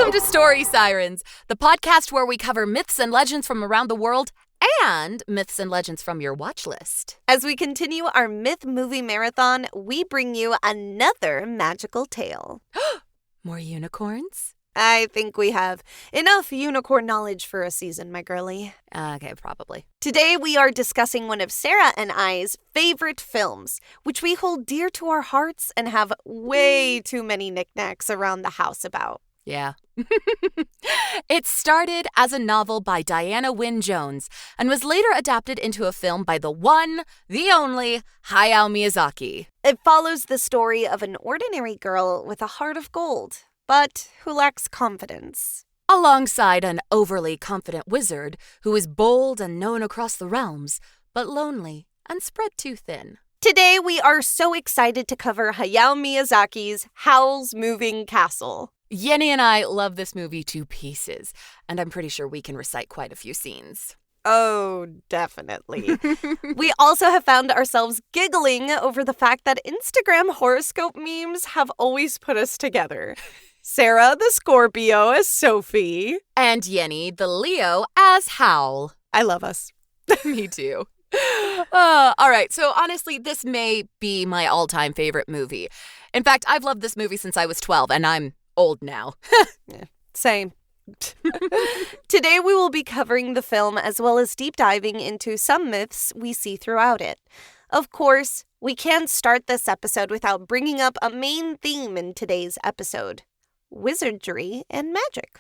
Welcome to Story Sirens, the podcast where we cover myths and legends from around the world and myths and legends from your watch list. As we continue our myth movie marathon, we bring you another magical tale. More unicorns? I think we have enough unicorn knowledge for a season, my girlie. Okay, probably. Today we are discussing one of Sarah and I's favorite films, which we hold dear to our hearts and have way too many knickknacks around the house about. Yeah. It started as a novel by Diana Wynne Jones and was later adapted into a film by the one, the only, Hayao Miyazaki. It follows the story of an ordinary girl with a heart of gold, but who lacks confidence. Alongside an overly confident wizard who is bold and known across the realms, but lonely and spread too thin. Today we are so excited to cover Hayao Miyazaki's Howl's Moving Castle. Yenny and I love this movie to pieces, and I'm pretty sure we can recite quite a few scenes. Oh, definitely. We also have found ourselves giggling over the fact that Instagram horoscope memes have always put us together. Sarah, the Scorpio, as Sophie. And Yenny, the Leo, as Howl. I love us. Me too. All right, so honestly, this may be my all-time favorite movie. In fact, I've loved this movie since I was 12, and I'm old now. Yeah, same. Today we will be covering the film as well as deep diving into some myths we see throughout it. Of course, we can't start this episode without bringing up a main theme in today's episode: wizardry and magic.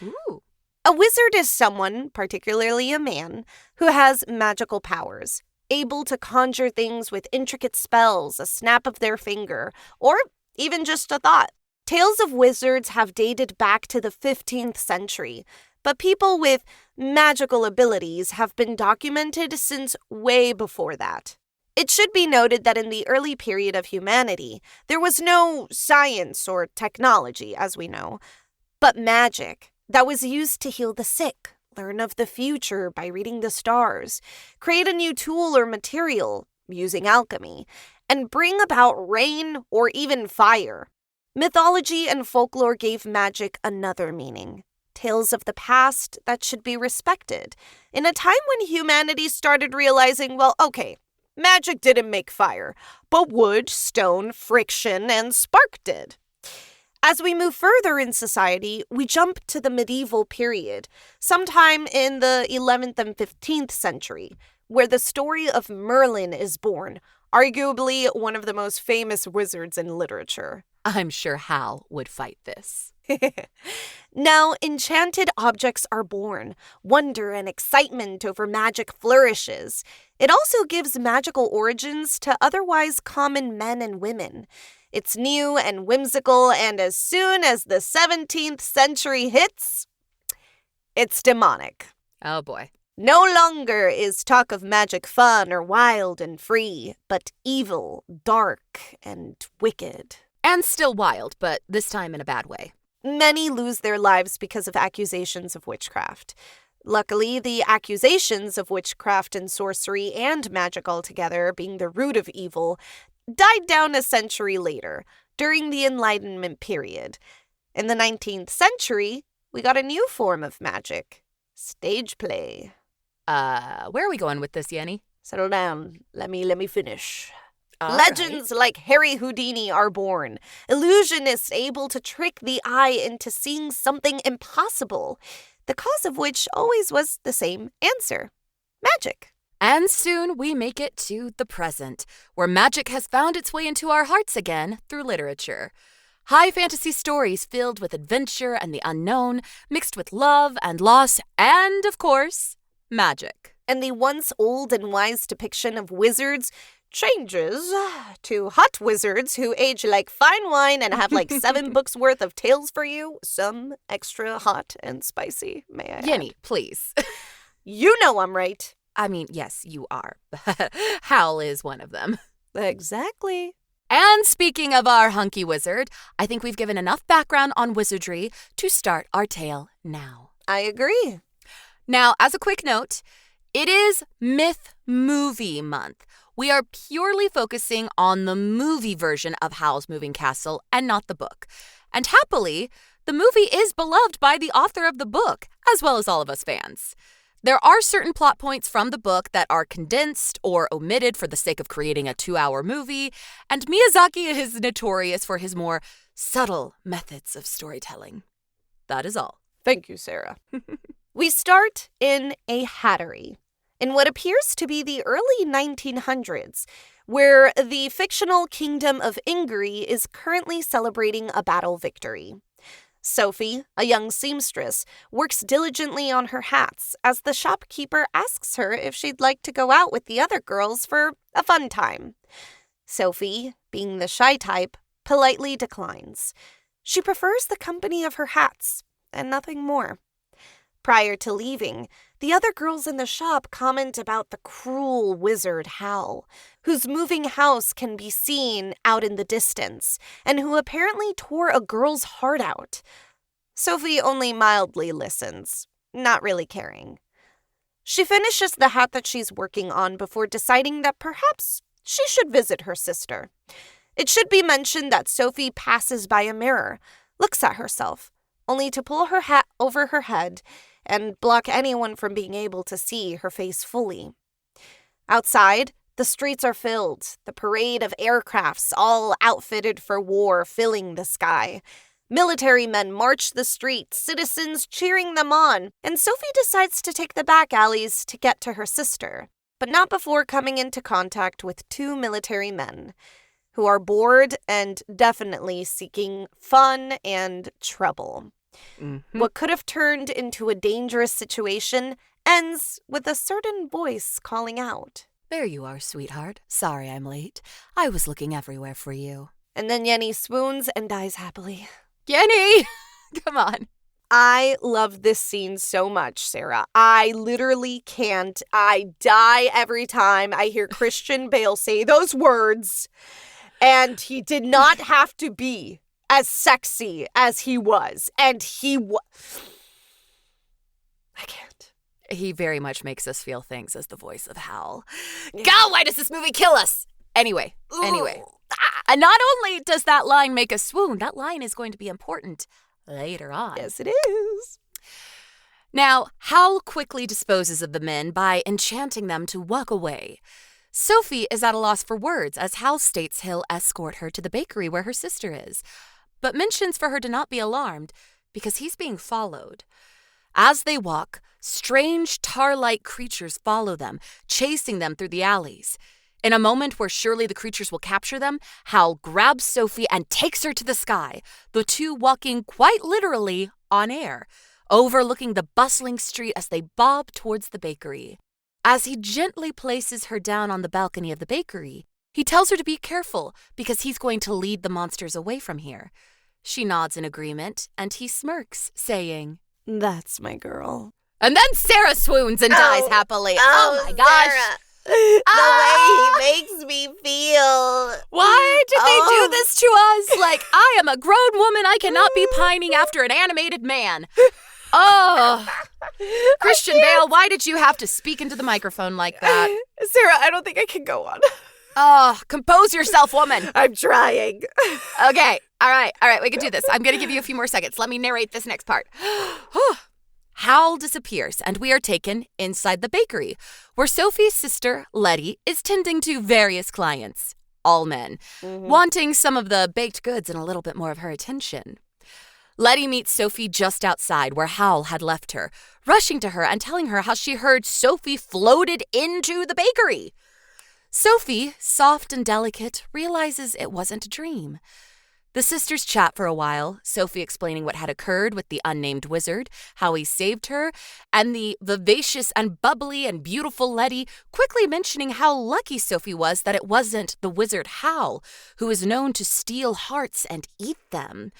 Ooh. A wizard is someone, particularly a man, who has magical powers, able to conjure things with intricate spells, a snap of their finger, or even just a thought. Tales of wizards have dated back to the 15th century, but people with magical abilities have been documented since way before that. It should be noted that in the early period of humanity, there was no science or technology, as we know, but magic that was used to heal the sick, learn of the future by reading the stars, create a new tool or material using alchemy, and bring about rain or even fire. Mythology and folklore gave magic another meaning. Tales of the past that should be respected. In a time when humanity started realizing, well, okay, magic didn't make fire, but wood, stone, friction, and spark did. As we move further in society, we jump to the medieval period, sometime in the 11th and 15th century, where the story of Merlin is born, arguably one of the most famous wizards in literature. I'm sure Hal would fight this. Now, enchanted objects are born. Wonder and excitement over magic flourishes. It also gives magical origins to otherwise common men and women. It's new and whimsical, and as soon as the 17th century hits, it's demonic. Oh boy. No longer is talk of magic fun or wild and free, but evil, dark, and wicked. And still wild, but this time in a bad way. Many lose their lives because of accusations of witchcraft. Luckily, the accusations of witchcraft and sorcery and magic altogether being the root of evil died down a century later, during the Enlightenment period. In the 19th century, we got a new form of magic: stage play. Where are we going with this, Yenny? Settle down. Let me finish. Legends like Harry Houdini are born. Illusionists able to trick the eye into seeing something impossible, the cause of which always was the same answer: magic. And soon we make it to the present, where magic has found its way into our hearts again through literature. High fantasy stories filled with adventure and the unknown, mixed with love and loss and, of course, magic. And the once old and wise depiction of wizards changes to hot wizards who age like fine wine and have like 7 books worth of tales for you, some extra hot and spicy, may I add. Yenny, please. You know I'm right. I mean, yes, you are. Howl is one of them. Exactly. And speaking of our hunky wizard, I think we've given enough background on wizardry to start our tale now. I agree. Now, as a quick note, it is Myth Movie Month. We are purely focusing on the movie version of Howl's Moving Castle and not the book. And happily, the movie is beloved by the author of the book, as well as all of us fans. There are certain plot points from the book that are condensed or omitted for the sake of creating a 2-hour movie, and Miyazaki is notorious for his more subtle methods of storytelling. That is all. Thank you, Sarah. We start in a hattery, in what appears to be the early 1900s, where the fictional kingdom of Ingary is currently celebrating a battle victory. Sophie, a young seamstress, works diligently on her hats as the shopkeeper asks her if she'd like to go out with the other girls for a fun time. Sophie, being the shy type, politely declines. She prefers the company of her hats and nothing more. Prior to leaving, the other girls in the shop comment about the cruel wizard Howl, whose moving house can be seen out in the distance, and who apparently tore a girl's heart out. Sophie only mildly listens, not really caring. She finishes the hat that she's working on before deciding that perhaps she should visit her sister. It should be mentioned that Sophie passes by a mirror, looks at herself, only to pull her hat over her head and block anyone from being able to see her face fully. Outside, the streets are filled, the parade of aircrafts all outfitted for war filling the sky. Military men march the streets, citizens cheering them on, and Sophie decides to take the back alleys to get to her sister, but not before coming into contact with 2 military men, who are bored and definitely seeking fun and trouble. Mm-hmm. What could have turned into a dangerous situation ends with a certain voice calling out. There you are, sweetheart. Sorry I'm late. I was looking everywhere for you. And then Yenny swoons and dies happily. Yenny! Come on. I love this scene so much, Sarah. I literally can't. I die every time I hear Christian Bale say those words. And he did not have to be as sexy as he was. And I can't. He very much makes us feel things as the voice of Howl. Yeah. God, why does this movie kill us? Anyway. And not only does that line make us swoon, that line is going to be important later on. Yes, it is. Now, Howl quickly disposes of the men by enchanting them to walk away. Sophie is at a loss for words as Howl states he'll escort her to the bakery where her sister is, but mentions for her to not be alarmed because he's being followed. As they walk, strange tar-like creatures follow them, chasing them through the alleys. In a moment where surely the creatures will capture them, Howl grabs Sophie and takes her to the sky, the two walking quite literally on air, overlooking the bustling street as they bob towards the bakery. As he gently places her down on the balcony of the bakery, he tells her to be careful because he's going to lead the monsters away from here. She nods in agreement, and he smirks, saying, "That's my girl." And then Sarah swoons and dies happily. Oh my gosh. Sarah. The way he makes me feel. Why did they do this to us? Like, I am a grown woman. I cannot be pining after an animated man. Oh. Christian Bale, why did you have to speak into the microphone like that? Sarah, I don't think I can go on. Oh, compose yourself, woman. I'm trying. Okay. All right. We can do this. I'm going to give you a few more seconds. Let me narrate this next part. Howl disappears, and we are taken inside the bakery, where Sophie's sister, Letty, is tending to various clients, all men, wanting some of the baked goods and a little bit more of her attention. Letty meets Sophie just outside where Howl had left her, rushing to her and telling her how she heard Sophie floated into the bakery. Sophie, soft and delicate, realizes it wasn't a dream. The sisters chat for a while, Sophie explaining what had occurred with the unnamed wizard, how he saved her, and the vivacious and bubbly and beautiful Letty quickly mentioning how lucky Sophie was that it wasn't the wizard Howl, who is known to steal hearts and eat them.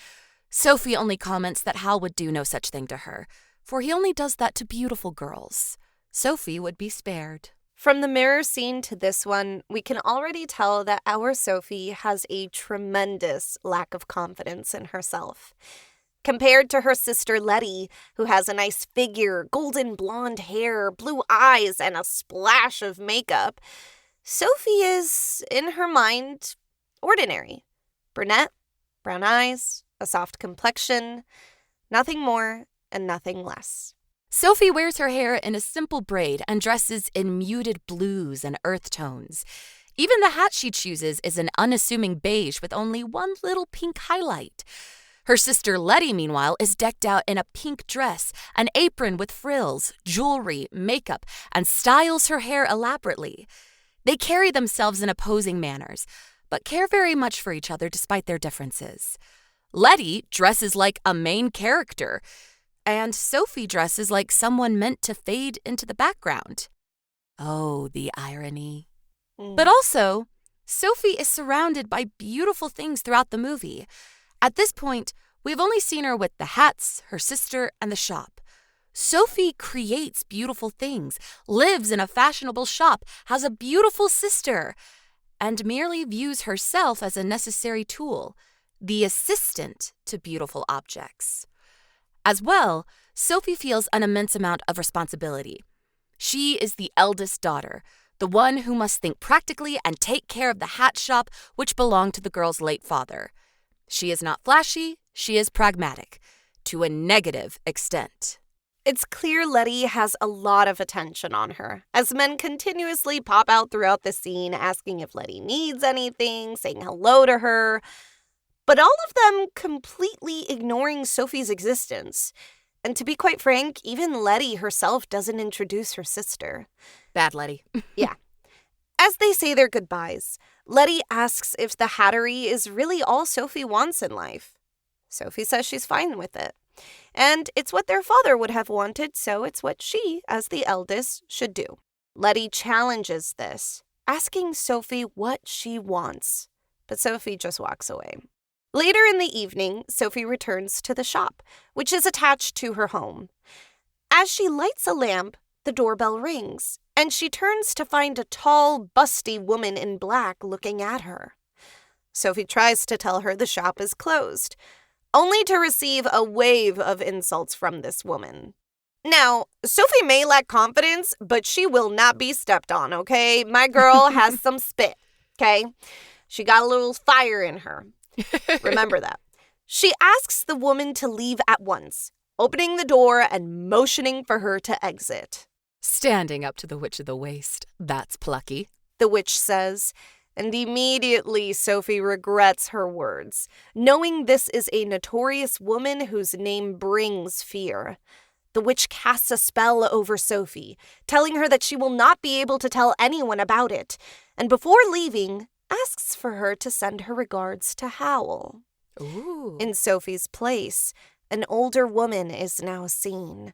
Sophie only comments that Howl would do no such thing to her, for he only does that to beautiful girls. Sophie would be spared. From the mirror scene to this one, we can already tell that our Sophie has a tremendous lack of confidence in herself. Compared to her sister Letty, who has a nice figure, golden blonde hair, blue eyes, and a splash of makeup, Sophie is, in her mind, ordinary. Brunette, brown eyes, a soft complexion. Nothing more and nothing less. Sophie wears her hair in a simple braid and dresses in muted blues and earth tones. Even the hat she chooses is an unassuming beige with only one little pink highlight. Her sister Letty, meanwhile, is decked out in a pink dress, an apron with frills, jewelry, makeup, and styles her hair elaborately. They carry themselves in opposing manners, but care very much for each other despite their differences. Letty dresses like a main character, and Sophie dresses like someone meant to fade into the background. Oh, the irony. But also, Sophie is surrounded by beautiful things throughout the movie. At this point, we've only seen her with the hats, her sister, and the shop. Sophie creates beautiful things, lives in a fashionable shop, has a beautiful sister, and merely views herself as a necessary tool, the assistant to beautiful objects. As well, Sophie feels an immense amount of responsibility. She is the eldest daughter, the one who must think practically and take care of the hat shop which belonged to the girl's late father. She is not flashy, she is pragmatic, to a negative extent. It's clear Letty has a lot of attention on her, as men continuously pop out throughout the scene asking if Letty needs anything, saying hello to her, but all of them completely ignoring Sophie's existence. And to be quite frank, even Letty herself doesn't introduce her sister. Bad Letty. Yeah. As they say their goodbyes, Letty asks if the Hattery is really all Sophie wants in life. Sophie says she's fine with it. And it's what their father would have wanted, so it's what she, as the eldest, should do. Letty challenges this, asking Sophie what she wants. But Sophie just walks away. Later in the evening, Sophie returns to the shop, which is attached to her home. As she lights a lamp, the doorbell rings, and she turns to find a tall, busty woman in black looking at her. Sophie tries to tell her the shop is closed, only to receive a wave of insults from this woman. Now, Sophie may lack confidence, but she will not be stepped on, okay? My girl has some spit, okay? She got a little fire in her. Remember that. She asks the woman to leave at once, opening the door and motioning for her to exit. Standing up to the witch of the waist, that's plucky, the witch says, and immediately Sophie regrets her words, knowing this is a notorious woman whose name brings fear. The witch casts a spell over Sophie, telling her that she will not be able to tell anyone about it, and before leaving, asks for her to send her regards to Howl. Ooh. In Sophie's place, an older woman is now seen.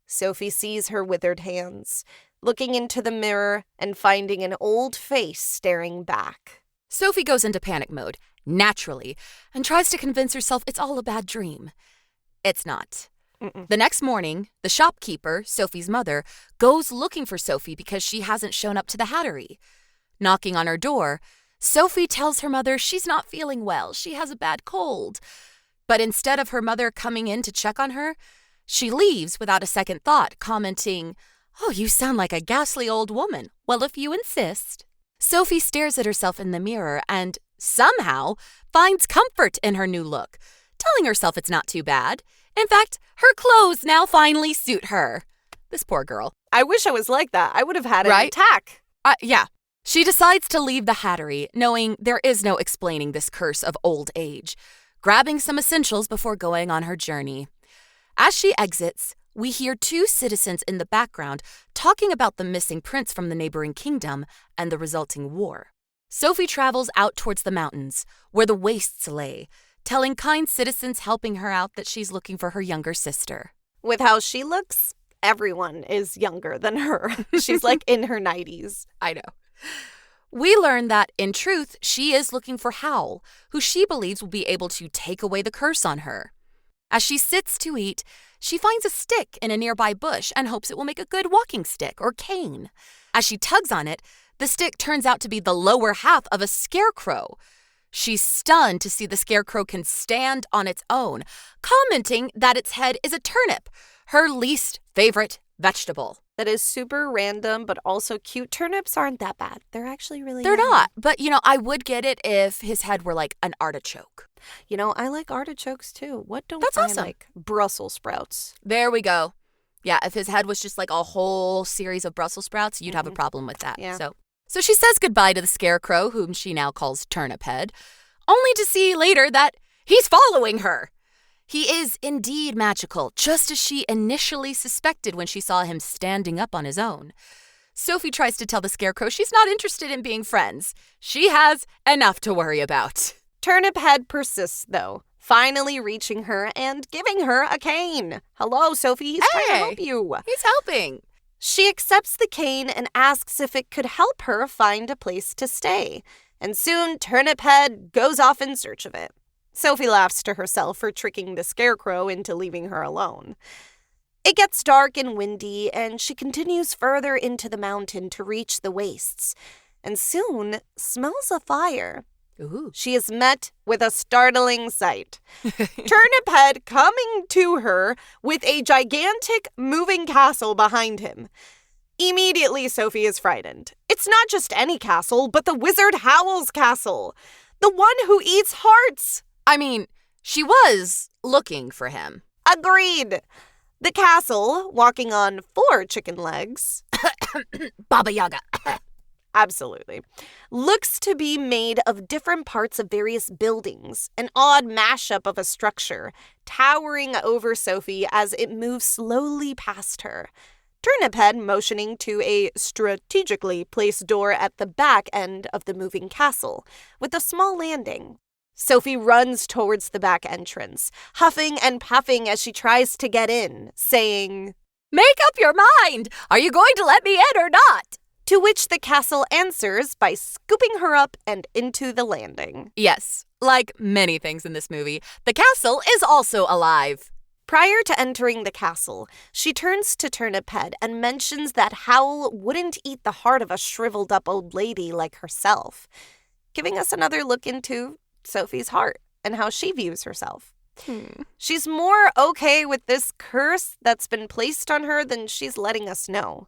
Sophie sees her withered hands, looking into the mirror and finding an old face staring back. Sophie goes into panic mode, naturally, and tries to convince herself it's all a bad dream. It's not. The next morning, the shopkeeper, Sophie's mother, goes looking for Sophie because she hasn't shown up to the Hattery. Knocking on her door, Sophie tells her mother she's not feeling well, she has a bad cold. But instead of her mother coming in to check on her, she leaves without a second thought, commenting, "Oh, you sound like a ghastly old woman. Well, if you insist." Sophie stares at herself in the mirror and, somehow, finds comfort in her new look, telling herself it's not too bad. In fact, her clothes now finally suit her. This poor girl. I wish I was like that. I would have had an attack. Yeah. She decides to leave the Hattery, knowing there is no explaining this curse of old age, grabbing some essentials before going on her journey. As she exits, we hear two citizens in the background talking about the missing prince from the neighboring kingdom and the resulting war. Sophie travels out towards the mountains, where the wastes lay, telling kind citizens helping her out that she's looking for her younger sister. With how she looks, everyone is younger than her. She's like in her 90s. I know. We learn that, in truth, she is looking for Howl, who she believes will be able to take away the curse on her. As she sits to eat, she finds a stick in a nearby bush and hopes it will make a good walking stick or cane. As she tugs on it, the stick turns out to be the lower half of a scarecrow. She's stunned to see the scarecrow can stand on its own, commenting that its head is a turnip, her least favorite vegetable. that is super random but also cute. Turnips aren't that bad. They're actually really They're yummy. not. But, I would get it if his head were like an artichoke. I like artichokes too. What don't That's I awesome. like? Brussels sprouts. There we go. Yeah, if his head was just like a whole series of Brussels sprouts, you'd have a problem with that. Yeah. So she says goodbye to the scarecrow, whom she now calls Turnip Head, only to see later that he's following her. He is indeed magical, just as she initially suspected when she saw him standing up on his own. Sophie tries to tell the scarecrow she's not interested in being friends. She has enough to worry about. Turnip Head persists, though, finally reaching her and giving her a cane. Hello, Sophie. He's trying to help you. He's helping. She accepts the cane and asks if it could help her find a place to stay. And soon, Turnip Head goes off in search of it. Sophie laughs to herself for tricking the scarecrow into leaving her alone. It gets dark and windy, and she continues further into the mountain to reach the wastes, and soon smells a fire. Ooh. She is met with a startling sight. Turnip Head coming to her with a gigantic moving castle behind him. Immediately, Sophie is frightened. It's not just any castle, but the wizard Howl's castle. The one who eats hearts. I mean, she was looking for him. Agreed. The castle, walking on 4 chicken legs. Baba Yaga. Absolutely. Looks to be made of different parts of various buildings, an odd mashup of a structure, towering over Sophie as it moves slowly past her. Turnip Head motioning to a strategically placed door at the back end of the moving castle, with a small landing. Sophie runs towards the back entrance, huffing and puffing as she tries to get in, saying, "Make up your mind! Are you going to let me in or not?" To which the castle answers by scooping her up and into the landing. Yes, like many things in this movie, the castle is also alive. Prior to entering the castle, she turns to Turnip Head and mentions that Howl wouldn't eat the heart of a shriveled up old lady like herself, giving us another look into Sophie's heart and how she views herself. She's more okay with this curse that's been placed on her than she's letting us know.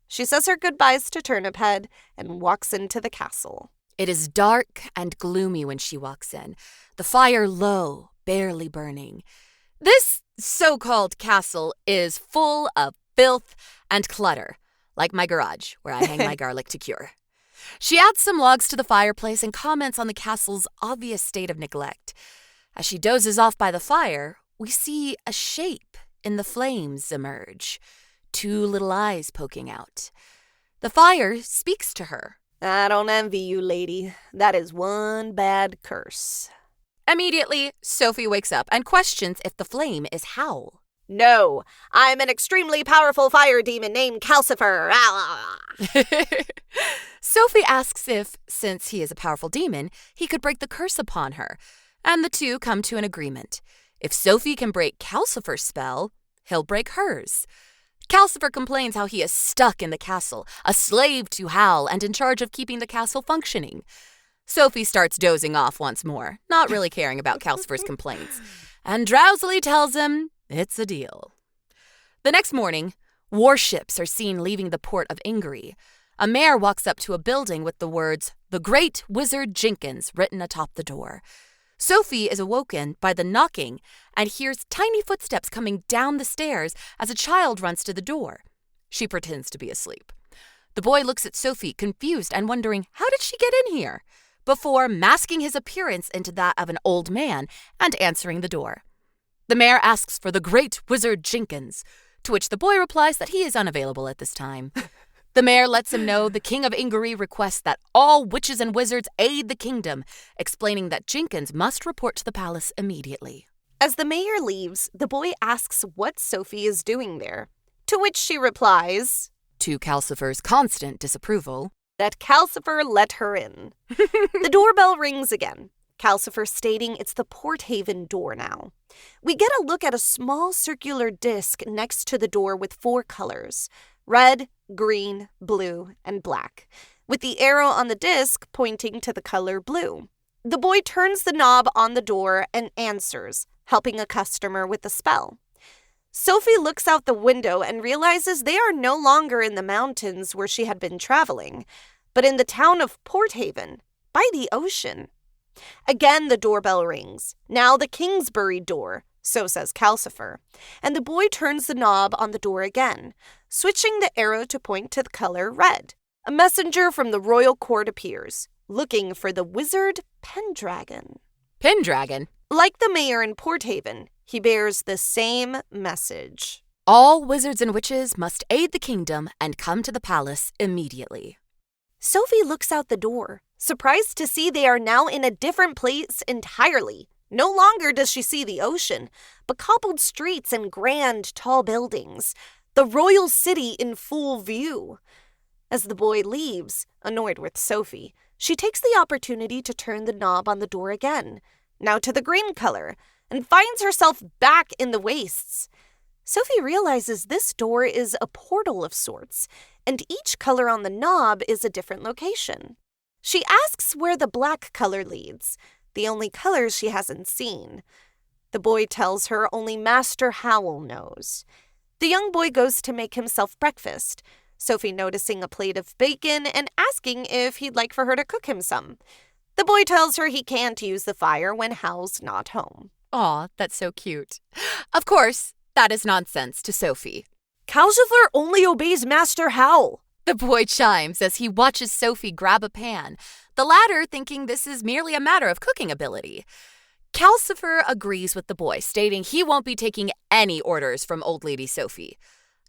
She says her goodbyes to Turnip Head and walks into the castle. It is dark and gloomy when she walks in, the fire low, barely burning. This so-called castle is full of filth and clutter, like my garage, where I hang my garlic to cure. She adds some logs to the fireplace and comments on the castle's obvious state of neglect. As she dozes off by the fire, we see a shape in the flames emerge, 2 little eyes poking out. The fire speaks to her. I don't envy you, lady. That is one bad curse. Immediately, Sophie wakes up and questions if the flame is Howl. No, I'm an extremely powerful fire demon named Calcifer. Sophie asks if, since he is a powerful demon, he could break the curse upon her, and the two come to an agreement. If Sophie can break Calcifer's spell, he'll break hers. Calcifer complains how he is stuck in the castle, a slave to Howl and in charge of keeping the castle functioning. Sophie starts dozing off once more, not really caring about Calcifer's complaints, and drowsily tells him it's a deal. The next morning, warships are seen leaving the port of Ingary. A mayor walks up to a building with the words, "The Great Wizard Jenkins," written atop the door. Sophie is awoken by the knocking and hears tiny footsteps coming down the stairs as a child runs to the door. She pretends to be asleep. The boy looks at Sophie, confused and wondering, how did she get in here? Before masking his appearance into that of an old man and answering the door. The mayor asks for the Great Wizard Jenkins, to which the boy replies that he is unavailable at this time. The mayor lets him know the King of Ingary requests that all witches and wizards aid the kingdom, explaining that Jenkins must report to the palace immediately. As the mayor leaves, the boy asks what Sophie is doing there, to which she replies, to Calcifer's constant disapproval, that Calcifer let her in. The doorbell rings again, Calcifer stating it's the Porthaven door now. We get a look at a small circular disc next to the door with 4 colors, red, green, blue, and black, with the arrow on the disc pointing to the color blue. The boy turns the knob on the door and answers, helping a customer with the spell. Sophie looks out the window and realizes they are no longer in the mountains where she had been traveling, but in the town of Port Haven, by the ocean. Again, the doorbell rings. Now the Kingsbury door, so says Calcifer, and the boy turns the knob on the door again, switching the arrow to point to the color red. A messenger from the royal court appears, looking for the wizard Pendragon. Pendragon? Like the mayor in Port Haven, he bears the same message. All wizards and witches must aid the kingdom and come to the palace immediately. Sophie looks out the door, surprised to see they are now in a different place entirely. No longer does she see the ocean, but cobbled streets and grand, tall buildings. The royal city in full view. As the boy leaves, annoyed with Sophie, she takes the opportunity to turn the knob on the door again, now to the green color, and finds herself back in the wastes. Sophie realizes this door is a portal of sorts, and each color on the knob is a different location. She asks where the black color leads, the only color she hasn't seen. The boy tells her only Master Howl knows. The young boy goes to make himself breakfast, Sophie noticing a plate of bacon and asking if he'd like for her to cook him some. The boy tells her he can't use the fire when Howl's not home. Aw, that's so cute. Of course, that is nonsense to Sophie. Calcifer only obeys Master Howl. The boy chimes as he watches Sophie grab a pan, the latter thinking this is merely a matter of cooking ability. Calcifer agrees with the boy, stating he won't be taking any orders from old lady Sophie.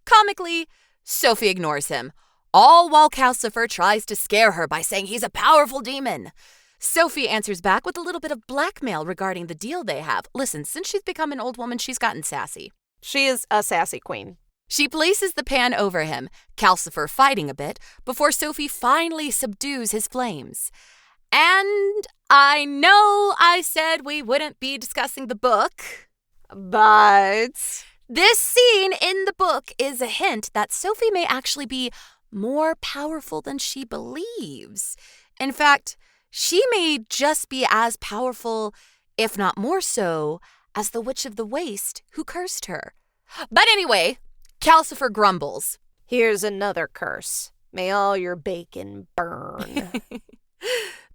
Comically, Sophie ignores him, all while Calcifer tries to scare her by saying he's a powerful demon. Sophie answers back with a little bit of blackmail regarding the deal they have. Listen, since she's become an old woman, she's gotten sassy. She is a sassy queen. She places the pan over him, Calcifer fighting a bit, before Sophie finally subdues his flames. And I know I said we wouldn't be discussing the book, but this scene in the book is a hint that Sophie may actually be more powerful than she believes. In fact, she may just be as powerful, if not more so, as the Witch of the Waste who cursed her. But anyway, Calcifer grumbles. Here's another curse. May all your bacon burn.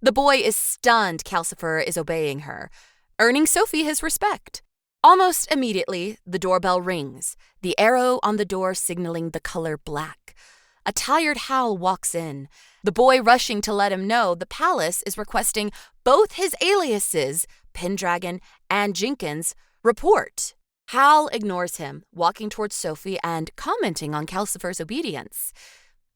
The boy is stunned Calcifer is obeying her, earning Sophie his respect. Almost immediately, the doorbell rings, the arrow on the door signaling the color black. A tired Howl walks in, the boy rushing to let him know the palace is requesting both his aliases, Pendragon and Jenkins, report. Howl ignores him, walking towards Sophie and commenting on Calcifer's obedience.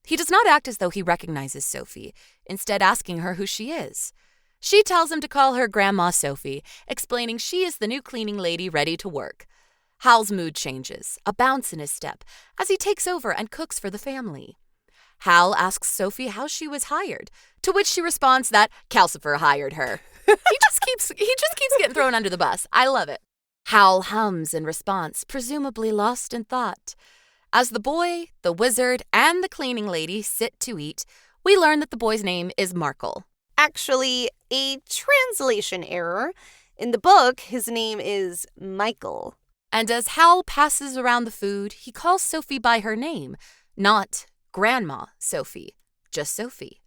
He does not act as though he recognizes Sophie, instead asking her who she is. She tells him to call her Grandma Sophie, explaining she is the new cleaning lady ready to work. Howl's mood changes, a bounce in his step, as he takes over and cooks for the family. Howl asks Sophie how she was hired, to which she responds that Calcifer hired her. He just keeps getting thrown under the bus. I love it. Howl hums in response, presumably lost in thought. As the boy, the wizard, and the cleaning lady sit to eat, we learn that the boy's name is Markle. Actually, a translation error. In the book, his name is Michael. And as Howl passes around the food, he calls Sophie by her name, not Grandma Sophie, just Sophie.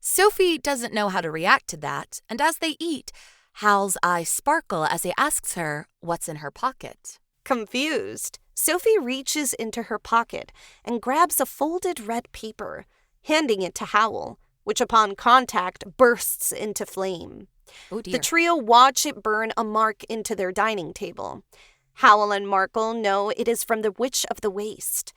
Sophie doesn't know how to react to that, and as they eat, Howl's eyes sparkle as he asks her what's in her pocket. Confused, Sophie reaches into her pocket and grabs a folded red paper, handing it to Howl, which upon contact bursts into flame. Oh dear. The trio watch it burn a mark into their dining table. Howl and Markle know it is from the Witch of the Waste.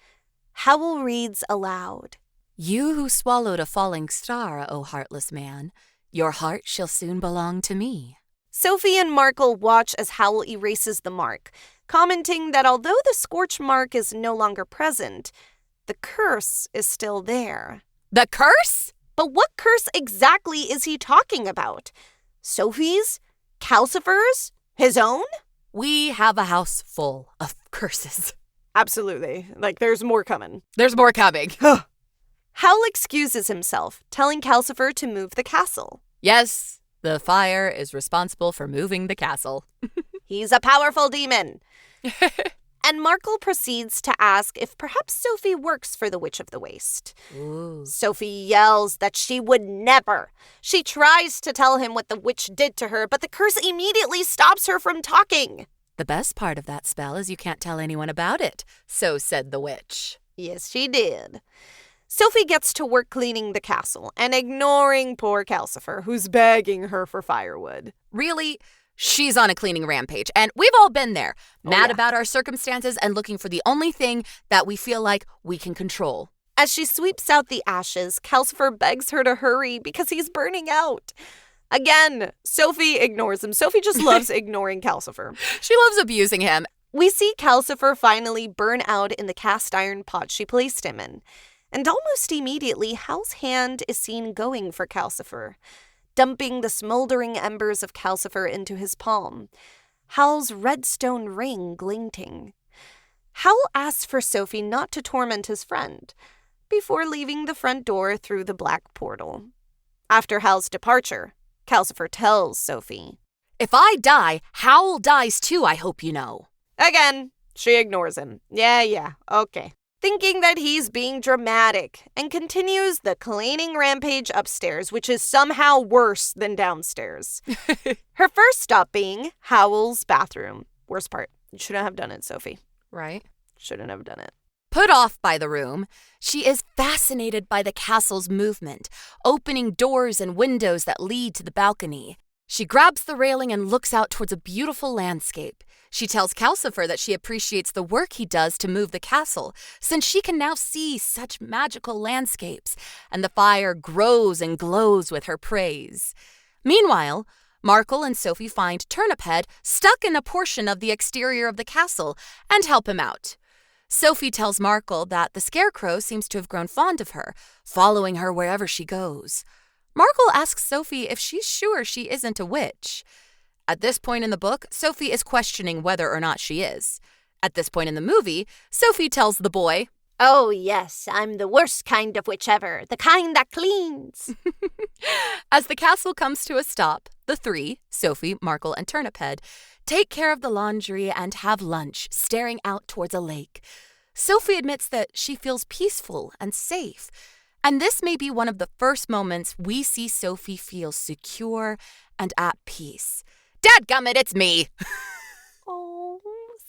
Howl reads aloud. You who swallowed a falling star, O heartless man, your heart shall soon belong to me. Sophie and Markle watch as Howl erases the mark, commenting that although the scorch mark is no longer present, the curse is still there. The curse? But what curse exactly is he talking about? Sophie's? Calcifer's? His own? We have a house full of curses. Absolutely. There's more coming. There's more coming. Howl excuses himself, telling Calcifer to move the castle. Yes, the fire is responsible for moving the castle. He's a powerful demon. And Markle proceeds to ask if perhaps Sophie works for the Witch of the Waste. Ooh. Sophie yells that she would never. She tries to tell him what the witch did to her, but the curse immediately stops her from talking. The best part of that spell is you can't tell anyone about it, so said the witch. Yes, she did. Sophie gets to work cleaning the castle and ignoring poor Calcifer, who's begging her for firewood. Really? She's on a cleaning rampage, and we've all been there, mad about our circumstances and looking for the only thing that we feel like we can control. As she sweeps out the ashes, Calcifer begs her to hurry because he's burning out. Again, Sophie ignores him. Sophie just loves ignoring Calcifer. She loves abusing him. We see Calcifer finally burn out in the cast iron pot she placed him in. And almost immediately, Howl's hand is seen going for Calcifer, dumping the smoldering embers of Calcifer into his palm, Howl's redstone ring glinting. Howl asks for Sophie not to torment his friend, before leaving the front door through the black portal. After Howl's departure, Calcifer tells Sophie, "If I die, Howl dies too, I hope you know." Again, she ignores him. Yeah, okay. Thinking that he's being dramatic, and continues the cleaning rampage upstairs, which is somehow worse than downstairs. Her first stop being Howl's bathroom. Worst part. You shouldn't have done it, Sophie. Right? Shouldn't have done it. Put off by the room, she is fascinated by the castle's movement, opening doors and windows that lead to the balcony. She grabs the railing and looks out towards a beautiful landscape. She tells Calcifer that she appreciates the work he does to move the castle, since she can now see such magical landscapes, and the fire grows and glows with her praise. Meanwhile, Markle and Sophie find Turnip Head stuck in a portion of the exterior of the castle and help him out. Sophie tells Markle that the Scarecrow seems to have grown fond of her, following her wherever she goes. Markle asks Sophie if she's sure she isn't a witch. At this point in the book, Sophie is questioning whether or not she is. At this point in the movie, Sophie tells the boy, "Oh, yes, I'm the worst kind of witch ever, the kind that cleans." As the castle comes to a stop, the three, Sophie, Markle, and Turnip Head, take care of the laundry and have lunch, staring out towards a lake. Sophie admits that she feels peaceful and safe, and this may be one of the first moments we see Sophie feel secure and at peace. Dadgummit, it's me! Oh,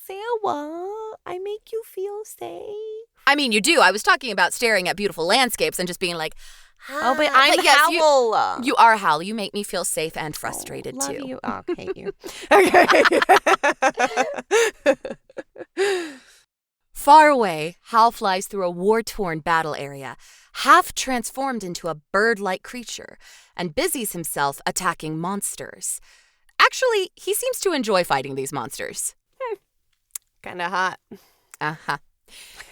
Sarah, I make you feel safe. I mean, you do. I was talking about staring at beautiful landscapes and just being like, oh, but I'm Howl. You are Howl. You make me feel safe and frustrated, love too. You. Oh, hate you. Okay. Far away, Howl flies through a war-torn battle area, half transformed into a bird-like creature, and busies himself attacking monsters. Actually, he seems to enjoy fighting these monsters. Kinda hot. Uh-huh.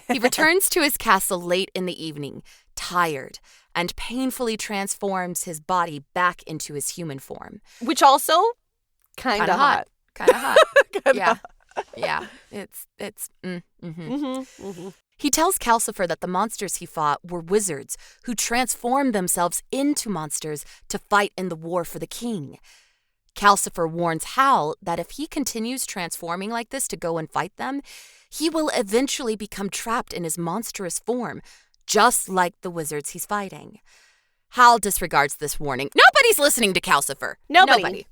He returns to his castle late in the evening, tired, and painfully transforms his body back into his human form. Which also, kinda hot. Kinda hot. Kinda Yeah. hot. Yeah. He tells Calcifer that the monsters he fought were wizards who transformed themselves into monsters to fight in the war for the king. Calcifer warns Howl that if he continues transforming like this to go and fight them, he will eventually become trapped in his monstrous form, just like the wizards he's fighting. Howl disregards this warning. Nobody's listening to Calcifer. Nobody.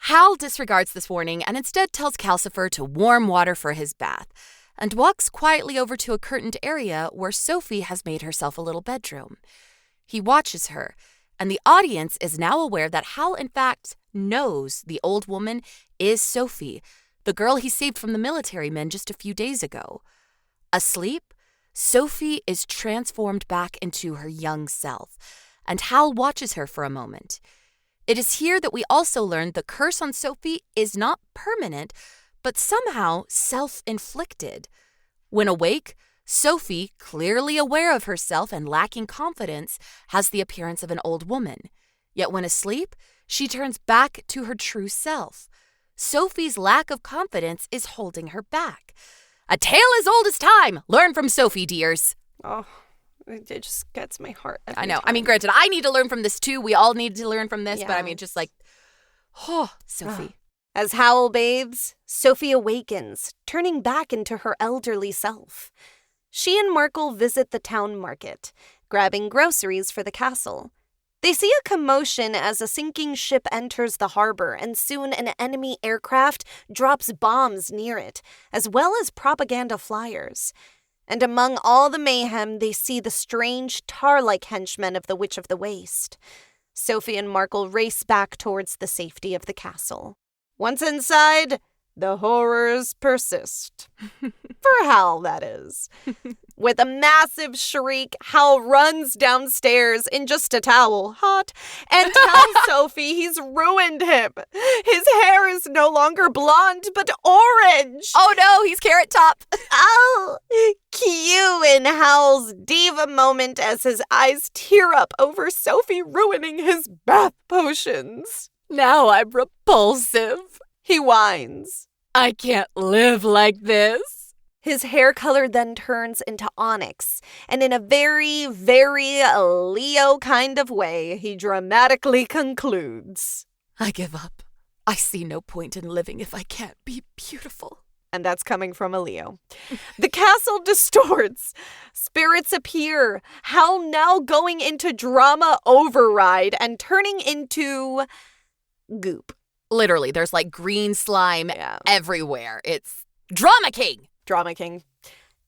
Howl disregards this warning and instead tells Calcifer to warm water for his bath, and walks quietly over to a curtained area where Sophie has made herself a little bedroom. He watches her, and the audience is now aware that Howl, in fact, knows the old woman is Sophie, the girl he saved from the military men just a few days ago. Asleep, Sophie is transformed back into her young self, and Howl watches her for a moment. It is here that we also learn the curse on Sophie is not permanent, but somehow self-inflicted. When awake, Sophie, clearly aware of herself and lacking confidence, has the appearance of an old woman. Yet when asleep, she turns back to her true self. Sophie's lack of confidence is holding her back. A tale as old as time! Learn from Sophie, dears. Oh, it just gets my heart. I know. Time. I mean, granted, I need to learn from this too. We all need to learn from this. Yeah. But I mean, just like, oh, Sophie. As Howl bathes, Sophie awakens, turning back into her elderly self. She and Markle visit the town market, grabbing groceries for the castle. They see a commotion as a sinking ship enters the harbor, and soon an enemy aircraft drops bombs near it, as well as propaganda flyers. And among all the mayhem, they see the strange, tar-like henchmen of the Witch of the Waste. Sophie and Markle race back towards the safety of the castle. Once inside, the horrors persist. For Howl, that is. With a massive shriek, Howl runs downstairs in just a towel, hot, and tells Sophie he's ruined him. His hair is no longer blonde, but orange. Oh no, he's Carrot Top. Oh, cue in Howl's diva moment as his eyes tear up over Sophie ruining his bath potions. Now I'm repulsive. He whines. I can't live like this. His hair color then turns into onyx, and in a very, very Leo kind of way, he dramatically concludes. I give up. I see no point in living if I can't be beautiful. And that's coming from a Leo. The castle distorts. Spirits appear. Howl now going into drama override and turning into goop. Literally, there's like green slime everywhere. It's Drama King. Drama King.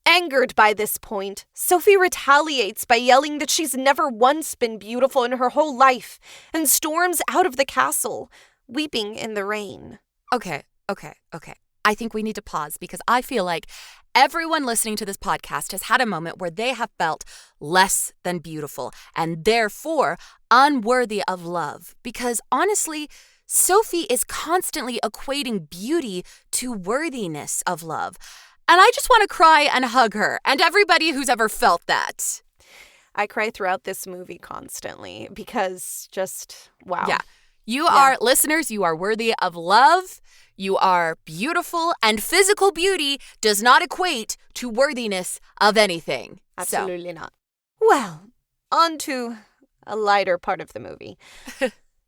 Angered by this point, Sophie retaliates by yelling that she's never once been beautiful in her whole life and storms out of the castle, weeping in the rain. Okay. I think we need to pause because I feel like everyone listening to this podcast has had a moment where they have felt less than beautiful and therefore unworthy of love. Because honestly, Sophie is constantly equating beauty to worthiness of love. And I just want to cry and hug her and everybody who's ever felt that. I cry throughout this movie constantly because just, wow. Yeah. You are, listeners, you are worthy of love. You are beautiful, and physical beauty does not equate to worthiness of anything. Absolutely not. Well, on to a lighter part of the movie.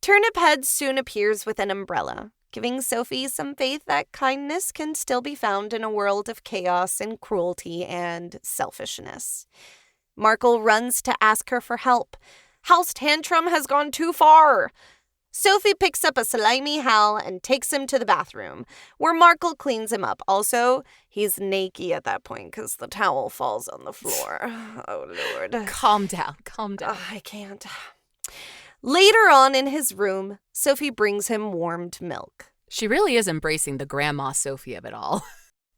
Turnip Head soon appears with an umbrella, giving Sophie some faith that kindness can still be found in a world of chaos and cruelty and selfishness. Markle runs to ask her for help. Howl's tantrum has gone too far. Sophie picks up a slimy Howl and takes him to the bathroom, where Markle cleans him up. Also, he's naked at that point because the towel falls on the floor. Oh, Lord. Calm down. I can't. Later on in his room, Sophie brings him warmed milk. She really is embracing the grandma Sophie of it all.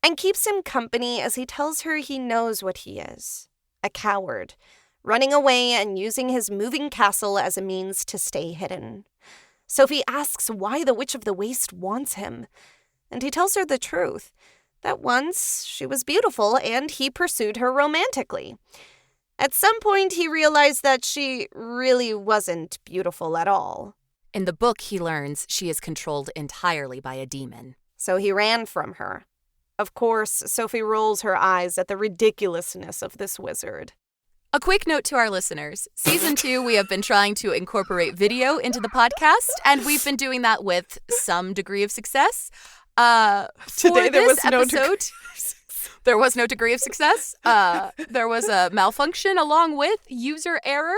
And keeps him company as he tells her he knows what he is. A coward, running away and using his moving castle as a means to stay hidden. Sophie asks why the Witch of the Waste wants him, and he tells her the truth, that once she was beautiful and he pursued her romantically. At some point, he realized that she really wasn't beautiful at all. In the book, he learns she is controlled entirely by a demon. So he ran from her. Of course, Sophie rolls her eyes at the ridiculousness of this wizard. A quick note to our listeners. Season 2, we have been trying to incorporate video into the podcast, and we've been doing that with some degree of success. Today there was no episode, there was no degree of success. There was a malfunction along with user error,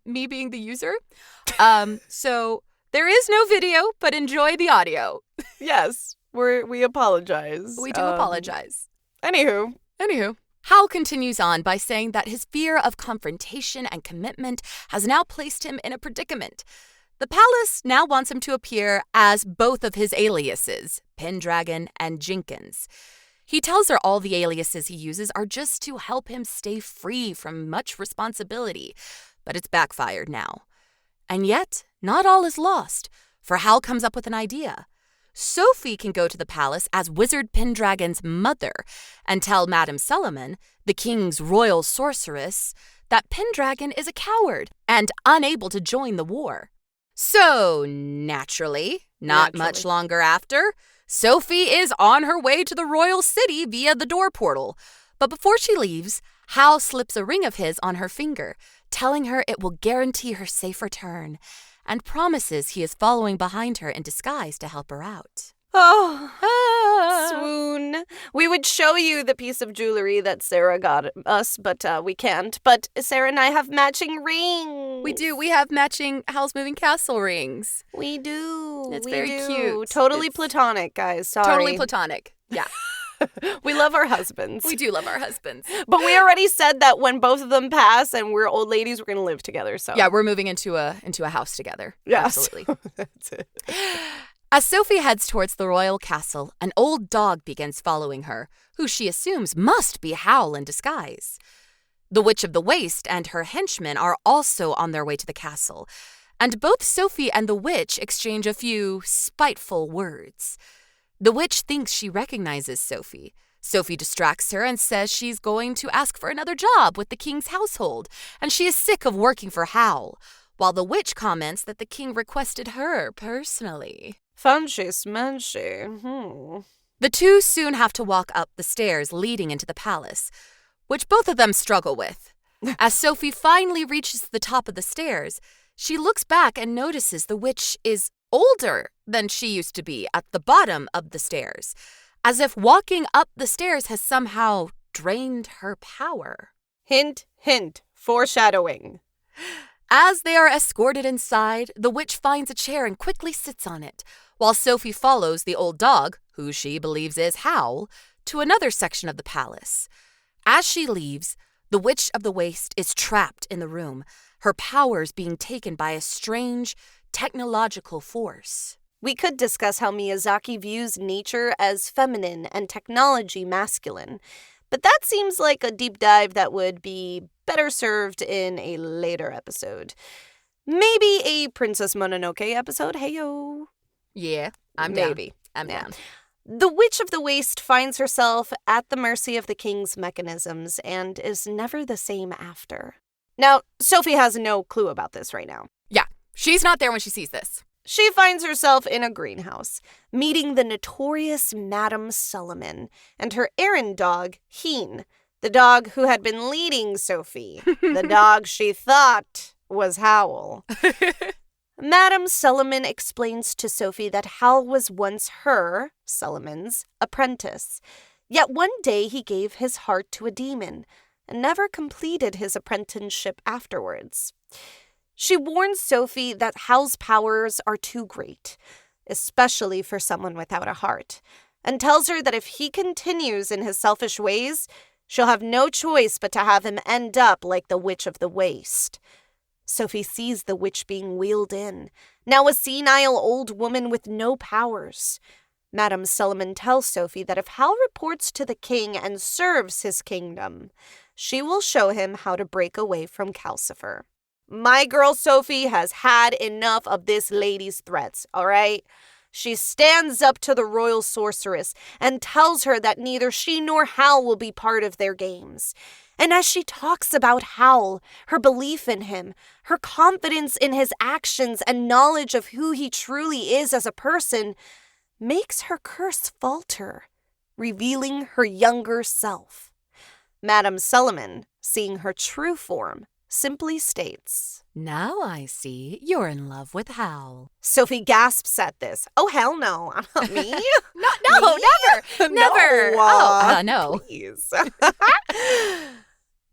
me being the user. So there is no video, but enjoy the audio. Yes, we apologize. We do apologize. Anywho. Howl continues on by saying that his fear of confrontation and commitment has now placed him in a predicament. The palace now wants him to appear as both of his aliases, Pendragon and Jenkins. He tells her all the aliases he uses are just to help him stay free from much responsibility, but it's backfired now. And yet, not all is lost, for Howl comes up with an idea. Sophie can go to the palace as Wizard Pendragon's mother and tell Madame Solomon, the king's royal sorceress, that Pendragon is a coward and unable to join the war. So, naturally, not much longer after, Sophie is on her way to the royal city via the door portal. But before she leaves, Howl slips a ring of his on her finger, telling her it will guarantee her safe return, and promises he is following behind her in disguise to help her out. Oh, swoon. We would show you the piece of jewelry that Sarah got us, but we can't. But Sarah and I have matching rings. We do. We have matching Howl's Moving Castle rings. We do. It's very cute. Totally platonic, guys. Sorry. Totally platonic. Yeah. We love our husbands. We do love our husbands. But we already said that when both of them pass and we're old ladies, we're going to live together. So yeah, we're moving into a house together. Yes. Absolutely. That's it. As Sophie heads towards the royal castle, an old dog begins following her, who she assumes must be Howl in disguise. The Witch of the Waste and her henchmen are also on their way to the castle, and both Sophie and the witch exchange a few spiteful words. The witch thinks she recognizes Sophie. Sophie distracts her and says she's going to ask for another job with the king's household, and she is sick of working for Howl, while the witch comments that the king requested her personally. Fancy smanchy. The two soon have to walk up the stairs leading into the palace, which both of them struggle with. As Sophie finally reaches the top of the stairs, she looks back and notices the witch is older than she used to be at the bottom of the stairs, as if walking up the stairs has somehow drained her power. Hint, hint, foreshadowing. As they are escorted inside, the witch finds a chair and quickly sits on it, while Sophie follows the old dog, who she believes is Howl, to another section of the palace. As she leaves, the Witch of the Waste is trapped in the room, her powers being taken by a strange, technological force. We could discuss how Miyazaki views nature as feminine and technology masculine, but that seems like a deep dive that would be better served in a later episode. Maybe a Princess Mononoke episode, Hayao. Yeah, I'm Maybe. down. I'm down. The Witch of the Waste finds herself at the mercy of the king's mechanisms and is never the same after. Now, Sophie has no clue about this right now. Yeah, she's not there when she sees this. She finds herself in a greenhouse, meeting the notorious Madame Solomon and her errand dog, Heen, the dog who had been leading Sophie, the dog she thought was Howl. Madame Solomon explains to Sophie that Howl was once her, Solomon's, apprentice. Yet one day he gave his heart to a demon and never completed his apprenticeship afterwards. She warns Sophie that Howl's powers are too great, especially for someone without a heart, and tells her that if he continues in his selfish ways, she'll have no choice but to have him end up like the Witch of the Waste. Sophie sees the witch being wheeled in, now a senile old woman with no powers. Madame Solomon tells Sophie that if Howl reports to the king and serves his kingdom, she will show him how to break away from Calcifer. My girl Sophie has had enough of this lady's threats, all right? She stands up to the royal sorceress and tells her that neither she nor Howl will be part of their games. And as she talks about Howl, her belief in him, her confidence in his actions and knowledge of who he truly is as a person, makes her curse falter, revealing her younger self. Madame Solomon, seeing her true form, simply states, "Now I see you're in love with Howl." Sophie gasps at this. Oh, hell no. Me? No, Me? never. Never. No. Please.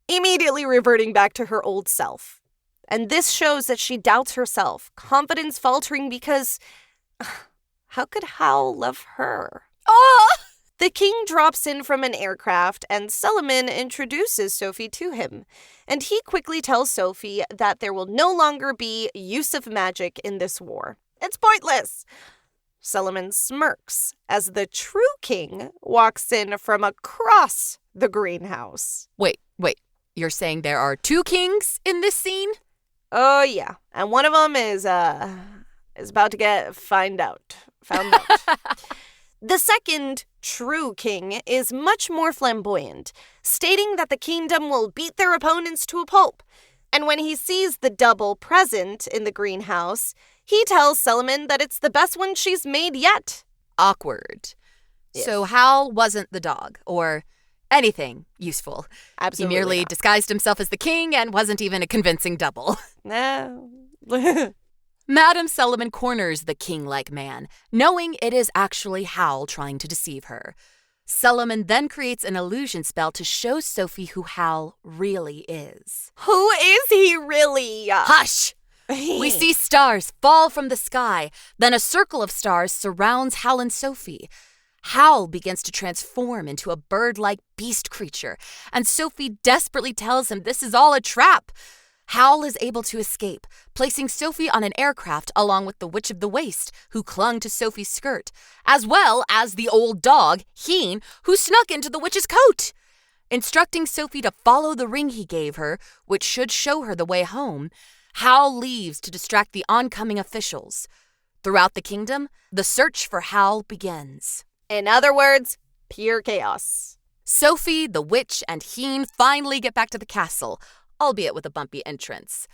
Immediately reverting back to her old self. And this shows that she doubts herself, confidence faltering because how could Howl love her? Oh! The king drops in from an aircraft and Solomon introduces Sophie to him. And he quickly tells Sophie that there will no longer be use of magic in this war. It's pointless. Solomon smirks as the true king walks in from across the greenhouse. Wait. You're saying there are two kings in this scene? Oh, yeah. And one of them is about to get found out. The second true king is much more flamboyant, stating that the kingdom will beat their opponents to a pulp. And when he sees the double present in the greenhouse, he tells Solomon that it's the best one she's made yet. Awkward. Yes. So Howl wasn't the dog, or anything useful. Absolutely He merely not. disguised himself as the king and wasn't even a convincing double. No. Madame Solomon corners the king-like man, knowing it is actually Howl trying to deceive her. Solomon then creates an illusion spell to show Sophie who Howl really is. Who is he really? Hush! We see stars fall from the sky, then a circle of stars surrounds Howl and Sophie. Howl begins to transform into a bird-like beast creature, and Sophie desperately tells him this is all a trap. Howl is able to escape, placing Sophie on an aircraft along with the Witch of the Waste, who clung to Sophie's skirt, as well as the old dog, Heen, who snuck into the witch's coat. Instructing Sophie to follow the ring he gave her, which should show her the way home, Howl leaves to distract the oncoming officials. Throughout the kingdom, the search for Howl begins. In other words, pure chaos. Sophie, the witch, and Heen finally get back to the castle, albeit with a bumpy entrance.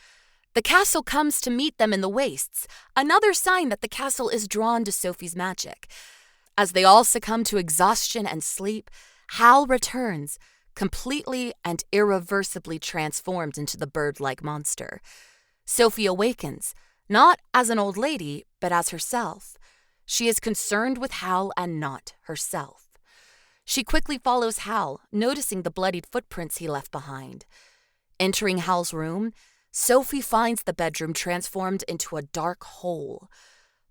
The castle comes to meet them in the wastes, another sign that the castle is drawn to Sophie's magic. As they all succumb to exhaustion and sleep, Howl returns, completely and irreversibly transformed into the bird-like monster. Sophie awakens, not as an old lady, but as herself. She is concerned with Howl and not herself. She quickly follows Howl, noticing the bloodied footprints he left behind. Entering Howl's room, Sophie finds the bedroom transformed into a dark hole.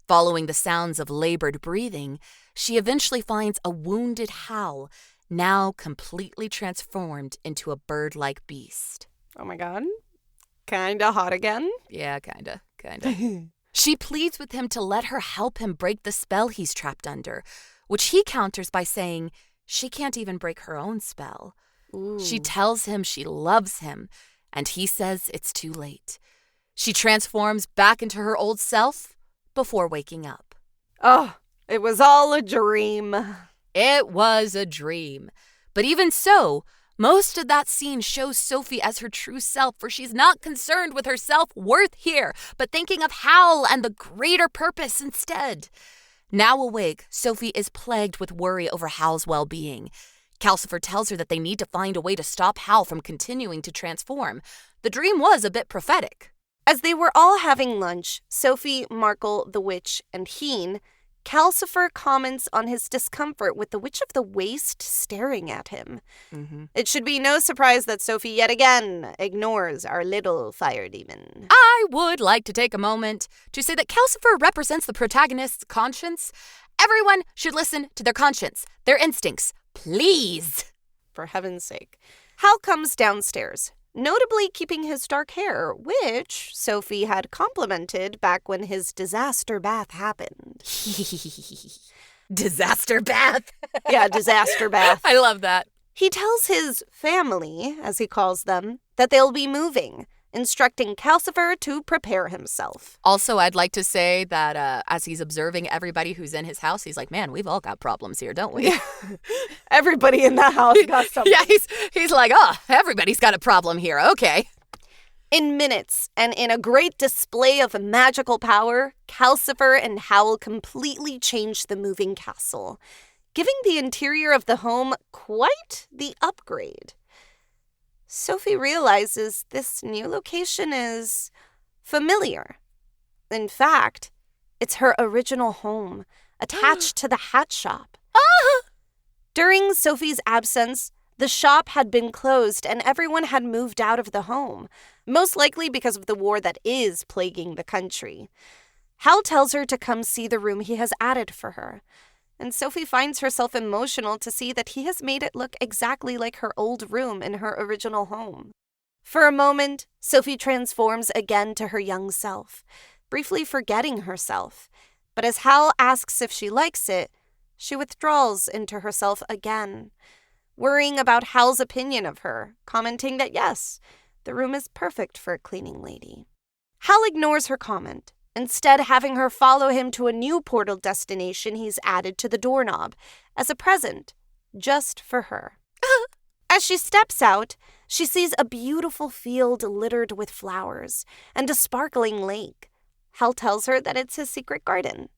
Following the sounds of labored breathing, she eventually finds a wounded Howl, now completely transformed into a bird-like beast. Oh my god. Kinda hot again? Yeah, kinda. She pleads with him to let her help him break the spell he's trapped under, which he counters by saying she can't even break her own spell. Ooh. She tells him she loves him, and he says it's too late. She transforms back into her old self before waking up. Oh, it was all a dream. It was a dream. But even so, most of that scene shows Sophie as her true self, for she's not concerned with her self-worth here, but thinking of Howl and the greater purpose instead. Now awake, Sophie is plagued with worry over Howl's well-being. Calcifer tells her that they need to find a way to stop Howl from continuing to transform. The dream was a bit prophetic. As they were all having lunch, Sophie, Markle, the witch, and Heen, Calcifer comments on his discomfort with the Witch of the Waste staring at him. Mm-hmm. It should be no surprise that Sophie yet again ignores our little fire demon. I would like to take a moment to say that Calcifer represents the protagonist's conscience. Everyone should listen to their conscience, their instincts. Please. For heaven's sake. Hal comes downstairs, notably keeping his dark hair, which Sophie had complimented back when his disaster bath happened. Disaster bath? Yeah, disaster bath. I love that. He tells his family, as he calls them, that they'll be moving, instructing Calcifer to prepare himself. Also, I'd like to say that as he's observing everybody who's in his house, he's like, man, we've all got problems here, don't we? Everybody in the house got something. Yeah, he's like, oh, everybody's got a problem here. Okay. In minutes, and in a great display of magical power, Calcifer and Howl completely changed the moving castle, giving the interior of the home quite the upgrade. Sophie realizes this new location is familiar. In fact, it's her original home, attached to the hat shop. During Sophie's absence, the shop had been closed and everyone had moved out of the home, most likely because of the war that is plaguing the country. Hal tells her to come see the room he has added for her, and Sophie finds herself emotional to see that he has made it look exactly like her old room in her original home. For a moment, Sophie transforms again to her young self, briefly forgetting herself, but as Hal asks if she likes it, she withdraws into herself again, worrying about Hal's opinion of her, commenting that yes, the room is perfect for a cleaning lady. Hal ignores her comment, instead having her follow him to a new portal destination he's added to the doorknob as a present, just for her. As she steps out, she sees a beautiful field littered with flowers and a sparkling lake. Hal tells her that it's his secret garden.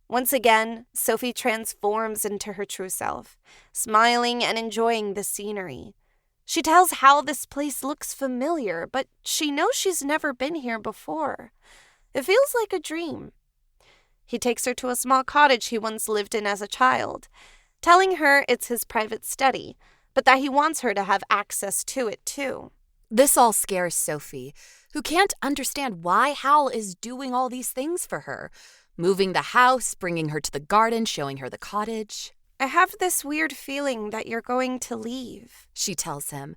Once again, Sophie transforms into her true self, smiling and enjoying the scenery. She tells Hal this place looks familiar, but she knows she's never been here before. It feels like a dream. He takes her to a small cottage he once lived in as a child, telling her it's his private study, but that he wants her to have access to it too. This all scares Sophie, who can't understand why Howl is doing all these things for her. Moving the house, bringing her to the garden, showing her the cottage. I have this weird feeling that you're going to leave, she tells him,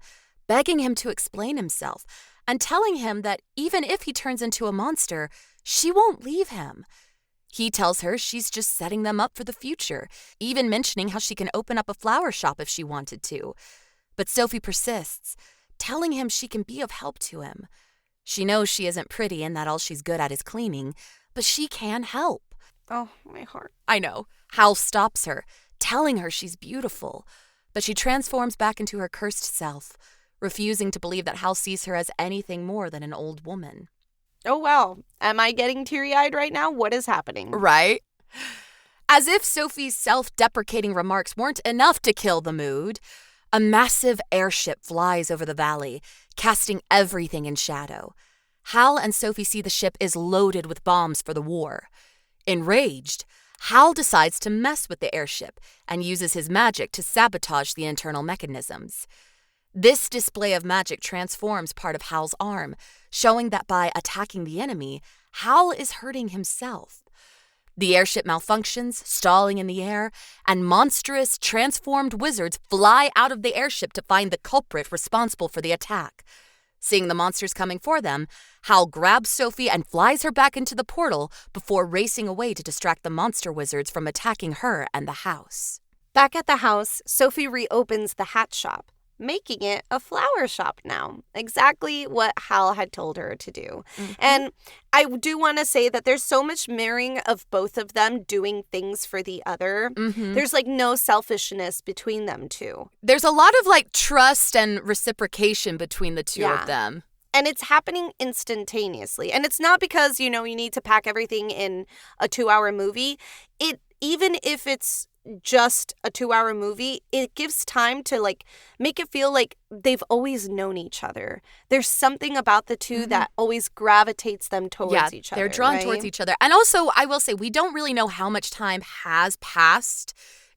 begging him to explain himself, and telling him that even if he turns into a monster, she won't leave him. He tells her she's just setting them up for the future, even mentioning how she can open up a flower shop if she wanted to. But Sophie persists, telling him she can be of help to him. She knows she isn't pretty and that all she's good at is cleaning, but she can help. Oh, my heart. I know. Howl stops her, telling her she's beautiful, but she transforms back into her cursed self, refusing to believe that Howl sees her as anything more than an old woman. Oh, wow. Am I getting teary-eyed right now? What is happening? Right? As if Sophie's self-deprecating remarks weren't enough to kill the mood, a massive airship flies over the valley, casting everything in shadow. Howl and Sophie see the ship is loaded with bombs for the war. Enraged, Howl decides to mess with the airship and uses his magic to sabotage the internal mechanisms. This display of magic transforms part of Howl's arm, showing that by attacking the enemy, Howl is hurting himself. The airship malfunctions, stalling in the air, and monstrous, transformed wizards fly out of the airship to find the culprit responsible for the attack. Seeing the monsters coming for them, Howl grabs Sophie and flies her back into the portal before racing away to distract the monster wizards from attacking her and the house. Back at the house, Sophie reopens the hat shop, making it a flower shop now. Exactly what Howl had told her to do. Mm-hmm. And I do want to say that there's so much mirroring of both of them doing things for the other. Mm-hmm. There's no selfishness between them two. There's a lot of trust and reciprocation between the two of them. And it's happening instantaneously. And it's not because, you need to pack everything in a 2-hour movie. Even if it's just a 2-hour movie, it gives time to make it feel like they've always known each other. There's something about the two that always gravitates them towards each other. They're drawn towards each other. And also, I will say, we don't really know how much time has passed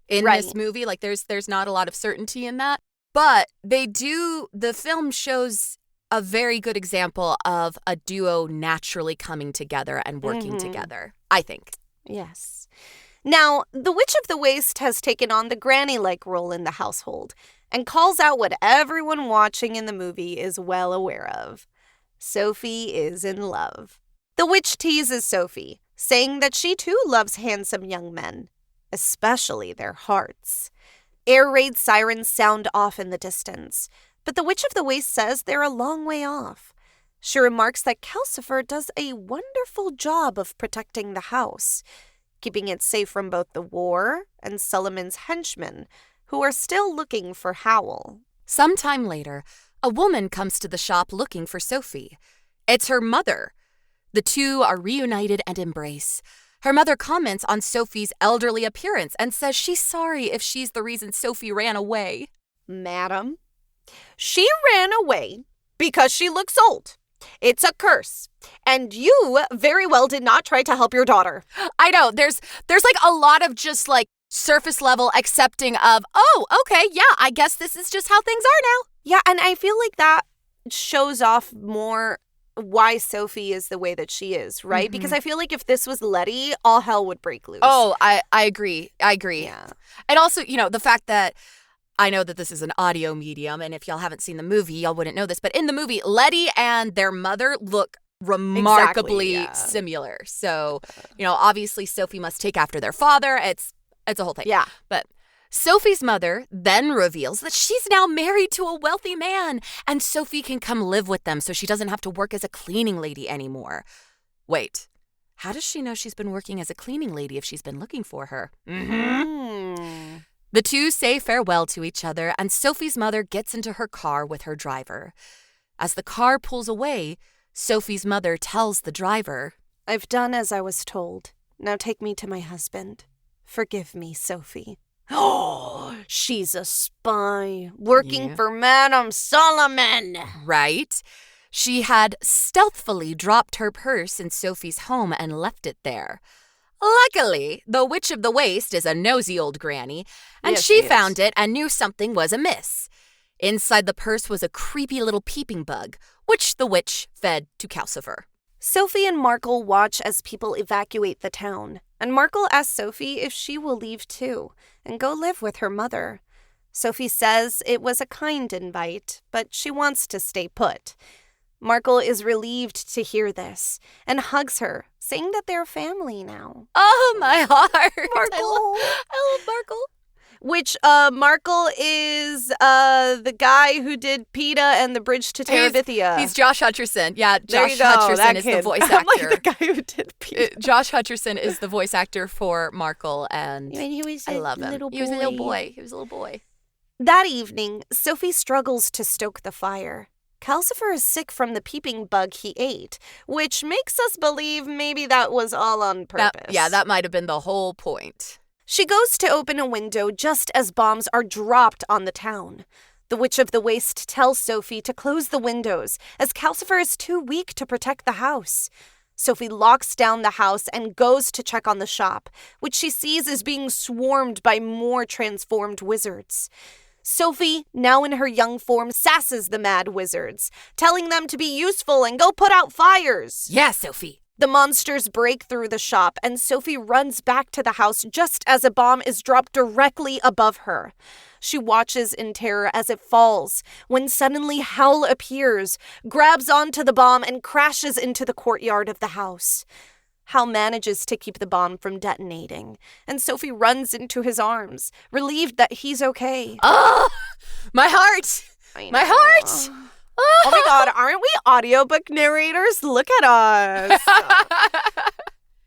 in this movie. There's not a lot of certainty in that. But the film shows a very good example of a duo naturally coming together and working together, I think. Yes. Now, the Witch of the Waste has taken on the granny-like role in the household and calls out what everyone watching in the movie is well aware of. Sophie is in love. The witch teases Sophie, saying that she too loves handsome young men, especially their hearts. Air raid sirens sound off in the distance, but the Witch of the Waste says they're a long way off. She remarks that Calcifer does a wonderful job of protecting the house, keeping it safe from both the war and Solomon's henchmen, who are still looking for Howl. Sometime later, a woman comes to the shop looking for Sophie. It's her mother. The two are reunited and embrace. Her mother comments on Sophie's elderly appearance and says she's sorry if she's the reason Sophie ran away. Madam, she ran away because she looks old. It's a curse. And you very well did not try to help your daughter. I know. There's a lot of just surface level accepting of, oh, okay, yeah, I guess this is just how things are now. Yeah, and I feel like that shows off more why Sophie is the way that she is, right? Mm-hmm. Because I feel like if this was Letty, all hell would break loose. Oh, I agree. Yeah. And also, the fact that I know that this is an audio medium, and if y'all haven't seen the movie, y'all wouldn't know this. But in the movie, Letty and their mother look remarkably similar. So, obviously Sophie must take after their father. It's a whole thing. Yeah. But Sophie's mother then reveals that she's now married to a wealthy man, and Sophie can come live with them so she doesn't have to work as a cleaning lady anymore. Wait, how does she know she's been working as a cleaning lady if she's been looking for her? Mm-hmm. The two say farewell to each other, and Sophie's mother gets into her car with her driver. As the car pulls away, Sophie's mother tells the driver, "I've done as I was told. Now take me to my husband. Forgive me, Sophie." Oh, she's a spy working for Madame Solomon. Right? She had stealthily dropped her purse in Sophie's home and left it there. Luckily, the Witch of the Waste is a nosy old granny, and Yes, she she found is. it and knew something was amiss. Inside the purse was a creepy little peeping bug, which the witch fed to Calcifer. Sophie and Markle watch as people evacuate the town, and Markle asks Sophie if she will leave too and go live with her mother. Sophie says it was a kind invite, but she wants to stay put. Markle is relieved to hear this and hugs her, saying that they're family now. Oh, my heart. Markle. I love Markle. Which, Markle is the guy who did PETA and the Bridge to Terabithia. He's Josh Hutcherson. Yeah, There Josh you go, Hutcherson that is kid. the voice I'm actor. like the guy who did PETA. Josh Hutcherson is the voice actor for Markle, and He was I a love him. little He was a little boy. boy. That evening, Sophie struggles to stoke the fire. Calcifer is sick from the peeping bug he ate, which makes us believe maybe that was all on purpose. That might have been the whole point. She goes to open a window just as bombs are dropped on the town. The Witch of the Waste tells Sophie to close the windows, as Calcifer is too weak to protect the house. Sophie locks down the house and goes to check on the shop, which she sees is being swarmed by more transformed wizards. Sophie, now in her young form, sasses the mad wizards, telling them to be useful and go put out fires. Yeah, Sophie. The monsters break through the shop, and Sophie runs back to the house just as a bomb is dropped directly above her. She watches in terror as it falls, when suddenly Howl appears, grabs onto the bomb, and crashes into the courtyard of the house. Howl manages to keep the bomb from detonating, and Sophie runs into his arms, relieved that he's okay. Oh, my heart! I My know. heart! Oh my god, aren't we audiobook narrators? Look at us.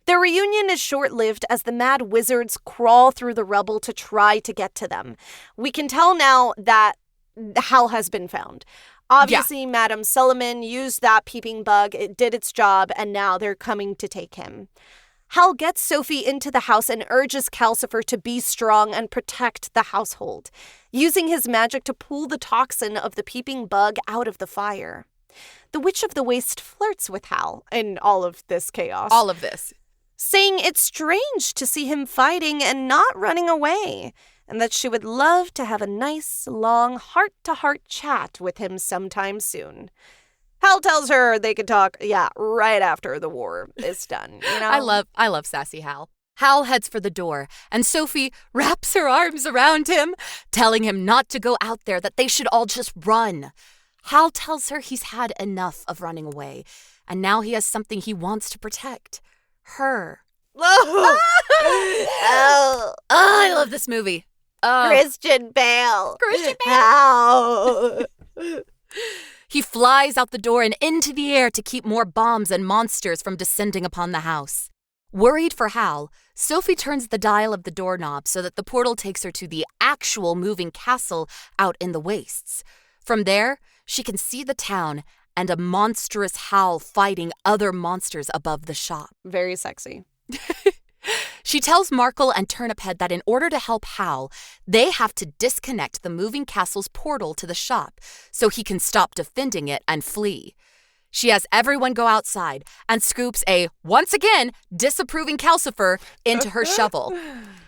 Their reunion is short-lived as the mad wizards crawl through the rubble to try to get to them. We can tell now that Howl has been found. Obviously, Madame Solomon used that peeping bug, it did its job, and now they're coming to take him. Howl gets Sophie into the house and urges Calcifer to be strong and protect the household, using his magic to pull the toxin of the peeping bug out of the fire. The Witch of the Waste flirts with Howl in all of this chaos. All of this. Saying it's strange to see him fighting and not running away, and that she would love to have a nice, long, heart-to-heart chat with him sometime soon. Howl tells her they could talk, right after the war is done, you know? I love sassy Howl. Howl heads for the door, and Sophie wraps her arms around him, telling him not to go out there, that they should all just run. Howl tells her he's had enough of running away, and now he has something he wants to protect. Her. Oh, I love this movie. Christian Bale. Christian Bale. Howl. He flies out the door and into the air to keep more bombs and monsters from descending upon the house. Worried for Howl, Sophie turns the dial of the doorknob so that the portal takes her to the actual moving castle out in the wastes. From there, she can see the town and a monstrous Howl fighting other monsters above the shop. Very sexy. She tells Markle and Turniphead that in order to help Howl, they have to disconnect the moving castle's portal to the shop so he can stop defending it and flee. She has everyone go outside and scoops a, once again, disapproving Calcifer into her shovel.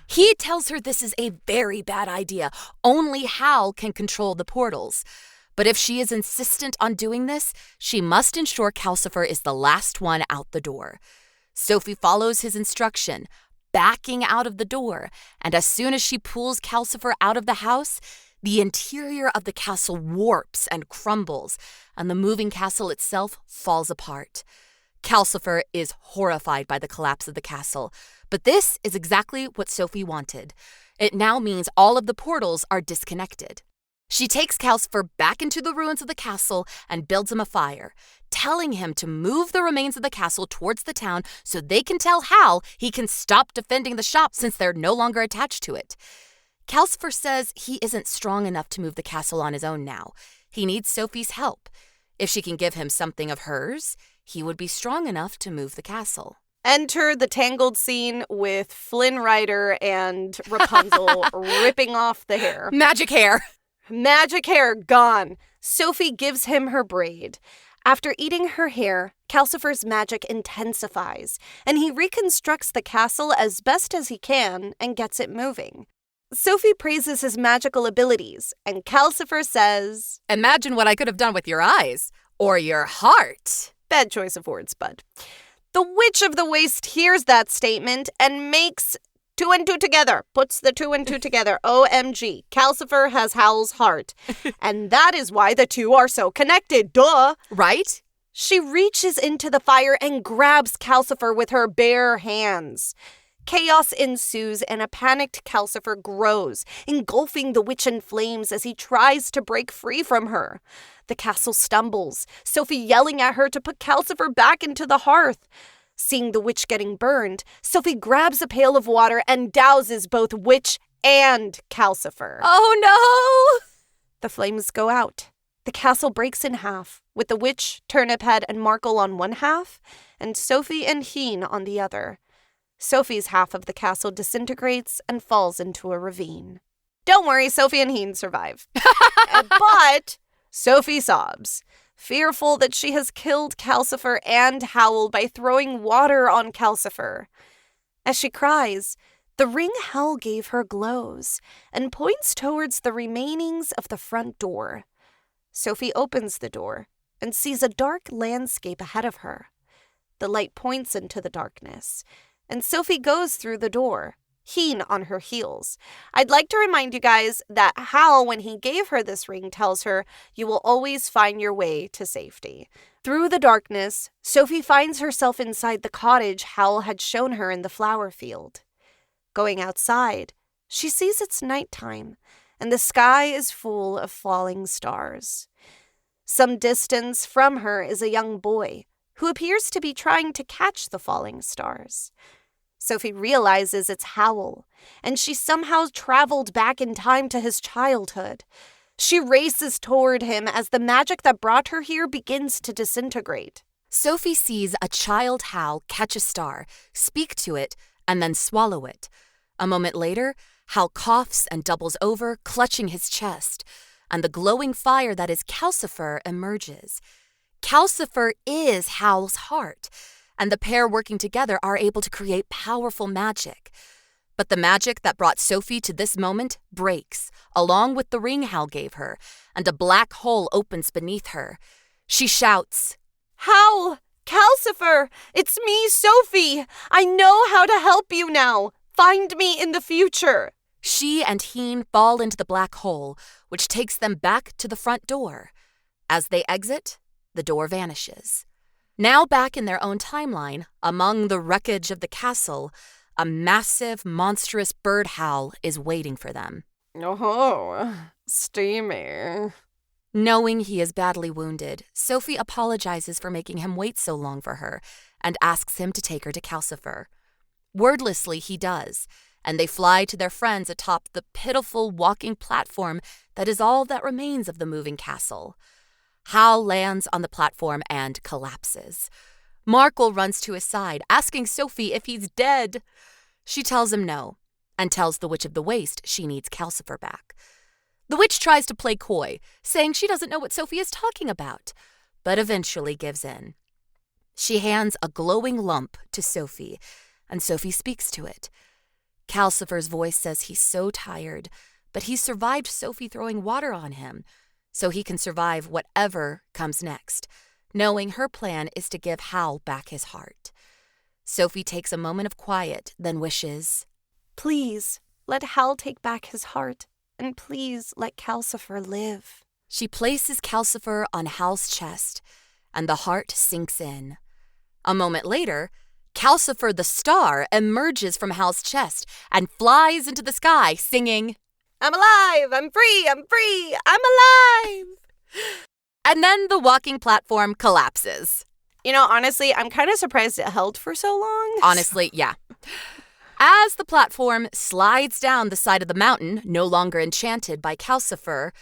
He tells her this is a very bad idea. Only Howl can control the portals. But if she is insistent on doing this, she must ensure Calcifer is the last one out the door. Sophie follows his instruction, backing out of the door, and as soon as she pulls Calcifer out of the house, the interior of the castle warps and crumbles, and the moving castle itself falls apart. Calcifer is horrified by the collapse of the castle, but this is exactly what Sophie wanted. It now means all of the portals are disconnected. She takes Calcifer back into the ruins of the castle and builds him a fire, telling him to move the remains of the castle towards the town so they can tell Howl he can stop defending the shop since they're no longer attached to it. Calcifer says he isn't strong enough to move the castle on his own now. He needs Sophie's help. If she can give him something of hers, he would be strong enough to move the castle. Enter the tangled scene with Flynn Rider and Rapunzel ripping off the hair. Magic hair. Magic hair gone. Sophie gives him her braid. After eating her hair, Calcifer's magic intensifies, and he reconstructs the castle as best as he can and gets it moving. Sophie praises his magical abilities, and Calcifer says, "Imagine what I could have done with your eyes. Or your heart." Bad choice of words, bud. The Witch of the Waste hears that statement and makes 2 and 2 together. Puts the 2 and 2 together. OMG. Calcifer has Howl's heart. And that is why the two are so connected. Duh. Right? She reaches into the fire and grabs Calcifer with her bare hands. Chaos ensues and a panicked Calcifer grows, engulfing the witch in flames as he tries to break free from her. The castle stumbles, Sophie yelling at her to put Calcifer back into the hearth. Seeing the witch getting burned, Sophie grabs a pail of water and douses both witch and Calcifer. Oh no! The flames go out. The castle breaks in half, with the witch, Turniphead, and Markle on one half, and Sophie and Heen on the other. Sophie's half of the castle disintegrates and falls into a ravine. Don't worry, Sophie and Heen survive. But Sophie sobs, fearful that she has killed Calcifer and Howl by throwing water on Calcifer. As she cries, the ring Howl gave her glows and points towards the remainings of the front door. Sophie opens the door and sees a dark landscape ahead of her. The light points into the darkness, and Sophie goes through the door, Heen on her heels. I'd like to remind you guys that Howl, when he gave her this ring, tells her, "You will always find your way to safety." Through the darkness, Sophie finds herself inside the cottage Howl had shown her in the flower field. Going outside, she sees it's nighttime, and the sky is full of falling stars. Some distance from her is a young boy who appears to be trying to catch the falling stars. Sophie realizes it's Howl, and she somehow traveled back in time to his childhood. She races toward him as the magic that brought her here begins to disintegrate. Sophie sees a child Howl catch a star, speak to it, and then swallow it. A moment later, Howl coughs and doubles over, clutching his chest, and the glowing fire that is Calcifer emerges. Calcifer is Howl's heart, and the pair working together are able to create powerful magic. But the magic that brought Sophie to this moment breaks, along with the ring Howl gave her, and a black hole opens beneath her. She shouts, "Howl! Calcifer! It's me, Sophie! I know how to help you now! Find me in the future!" She and Heen fall into the black hole, which takes them back to the front door. As they exit, the door vanishes. Now back in their own timeline, among the wreckage of the castle, a massive, monstrous bird Howl is waiting for them. Oh, steamy. Knowing he is badly wounded, Sophie apologizes for making him wait so long for her and asks him to take her to Calcifer. Wordlessly, he does, and they fly to their friends atop the pitiful walking platform that is all that remains of the moving castle. Howl lands on the platform and collapses. Markle runs to his side, asking Sophie if he's dead. She tells him no, and tells the Witch of the Waste she needs Calcifer back. The witch tries to play coy, saying she doesn't know what Sophie is talking about, but eventually gives in. She hands a glowing lump to Sophie, and Sophie speaks to it. Calcifer's voice says he's so tired, but he's survived Sophie throwing water on him, so he can survive whatever comes next, knowing her plan is to give Howl back his heart. Sophie takes a moment of quiet, then wishes, "Please, let Howl take back his heart, and please let Calcifer live." She places Calcifer on Howl's chest, and the heart sinks in. A moment later, Calcifer the star emerges from Howl's chest and flies into the sky, singing, "I'm alive! I'm free! I'm free! I'm alive!" And then the walking platform collapses. You know, honestly, I'm kind of surprised it held for so long. Honestly, yeah. As the platform slides down the side of the mountain, no longer enchanted by Calcifer,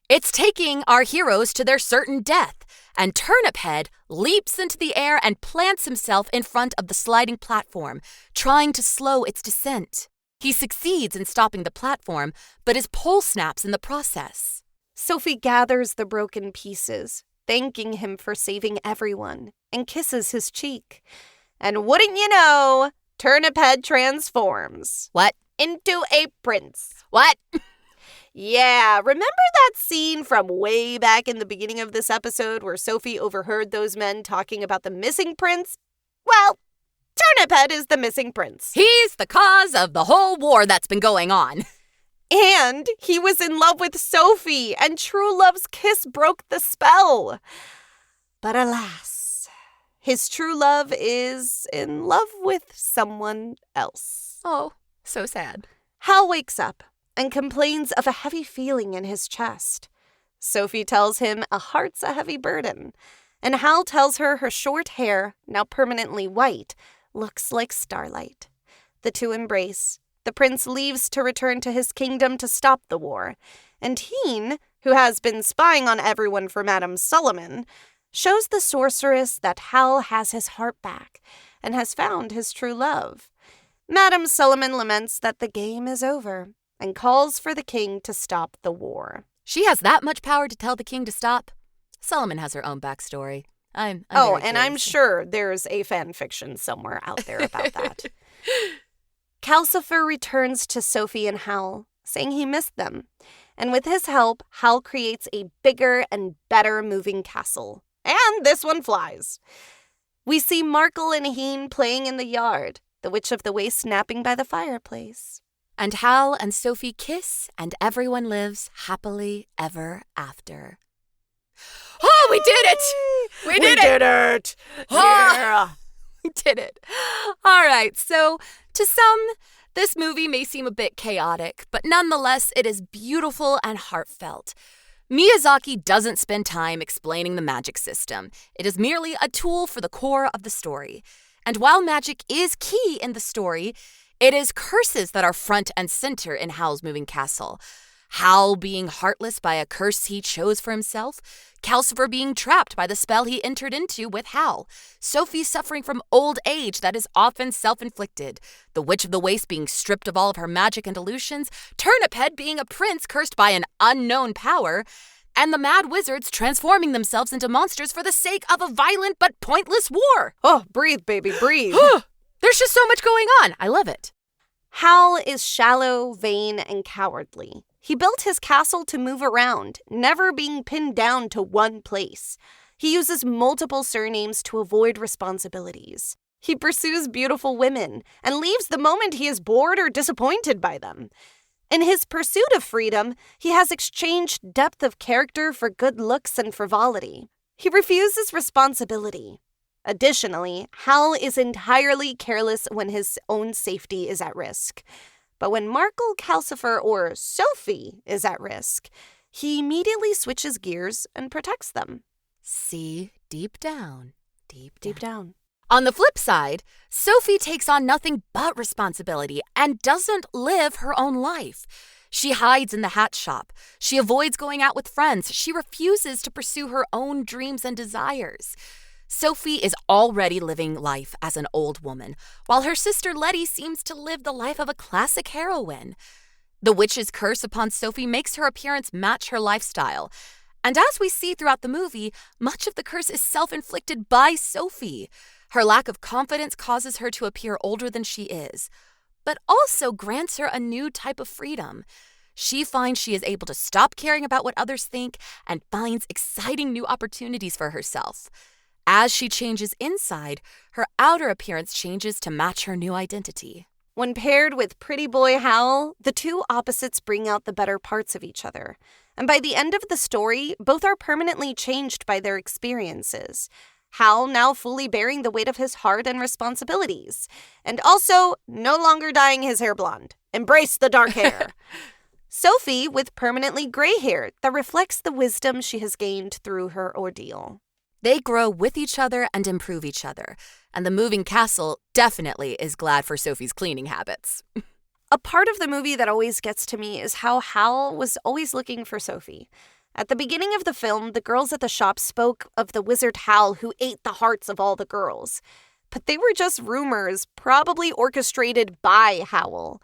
it's taking our heroes to their certain death, and Turniphead leaps into the air and plants himself in front of the sliding platform, trying to slow its descent. He succeeds in stopping the platform, but his pole snaps in the process. Sophie gathers the broken pieces, thanking him for saving everyone, and kisses his cheek. And wouldn't you know, Turnip Head transforms. What? Into a prince. What? Yeah, remember that scene from way back in the beginning of this episode where Sophie overheard those men talking about the missing prince? Well, Turnip Head is the missing prince. He's the cause of the whole war that's been going on. And he was in love with Sophie, and true love's kiss broke the spell. But alas, his true love is in love with someone else. Oh, so sad. Hal wakes up and complains of a heavy feeling in his chest. Sophie tells him a heart's a heavy burden, and Hal tells her short hair, now permanently white, looks like starlight. The two embrace. The prince leaves to return to his kingdom to stop the war, and Heen, who has been spying on everyone for Madame Solomon, shows the sorceress that Hal has his heart back and has found his true love. Madame Solomon laments that the game is over and calls for the king to stop the war. She has that much power to tell the king to stop? Solomon has her own backstory. I'm and I'm sure there's a fan fiction somewhere out there about that. Calcifer returns to Sophie and Howl, saying he missed them. And with his help, Howl creates a bigger and better moving castle. And this one flies. We see Markle and Heen playing in the yard, the Witch of the Waste napping by the fireplace. And Hal and Sophie kiss, and everyone lives happily ever after. Oh, we did it! We did it! Yeah! We did it. All right, so to some, this movie may seem a bit chaotic, but nonetheless, it is beautiful and heartfelt. Miyazaki doesn't spend time explaining the magic system. It is merely a tool for the core of the story. And while magic is key in the story, it is curses that are front and center in Howl's moving castle. Howl being heartless by a curse he chose for himself, Calcifer being trapped by the spell he entered into with Howl, Sophie suffering from old age that is often self-inflicted, the Witch of the Waste being stripped of all of her magic and illusions, Turnip Head being a prince cursed by an unknown power, and the mad wizards transforming themselves into monsters for the sake of a violent but pointless war. Oh, breathe, baby, breathe. There's just so much going on. I love it. Howl is shallow, vain, and cowardly. He built his castle to move around, never being pinned down to one place. He uses multiple surnames to avoid responsibilities. He pursues beautiful women and leaves the moment he is bored or disappointed by them. In his pursuit of freedom, he has exchanged depth of character for good looks and frivolity. He refuses responsibility. Additionally, Hal is entirely careless when his own safety is at risk. But when Markle, Calcifer, or Sophie is at risk, he immediately switches gears and protects them. See, deep down. On the flip side, Sophie takes on nothing but responsibility and doesn't live her own life. She hides in the hat shop. She avoids going out with friends. She refuses to pursue her own dreams and desires. Sophie is already living life as an old woman, while her sister Letty seems to live the life of a classic heroine. The witch's curse upon Sophie makes her appearance match her lifestyle. And as we see throughout the movie, much of the curse is self-inflicted by Sophie. Her lack of confidence causes her to appear older than she is, but also grants her a new type of freedom. She finds she is able to stop caring about what others think and finds exciting new opportunities for herself. As she changes inside, her outer appearance changes to match her new identity. When paired with pretty boy Howl, the two opposites bring out the better parts of each other. And by the end of the story, both are permanently changed by their experiences. Howl now fully bearing the weight of his heart and responsibilities, and also no longer dyeing his hair blonde. Embrace the dark hair. Sophie with permanently gray hair that reflects the wisdom she has gained through her ordeal. They grow with each other and improve each other, and the moving castle definitely is glad for Sophie's cleaning habits. A part of the movie that always gets to me is how Howl was always looking for Sophie. At the beginning of the film, the girls at the shop spoke of the wizard Howl who ate the hearts of all the girls. But they were just rumors, probably orchestrated by Howl.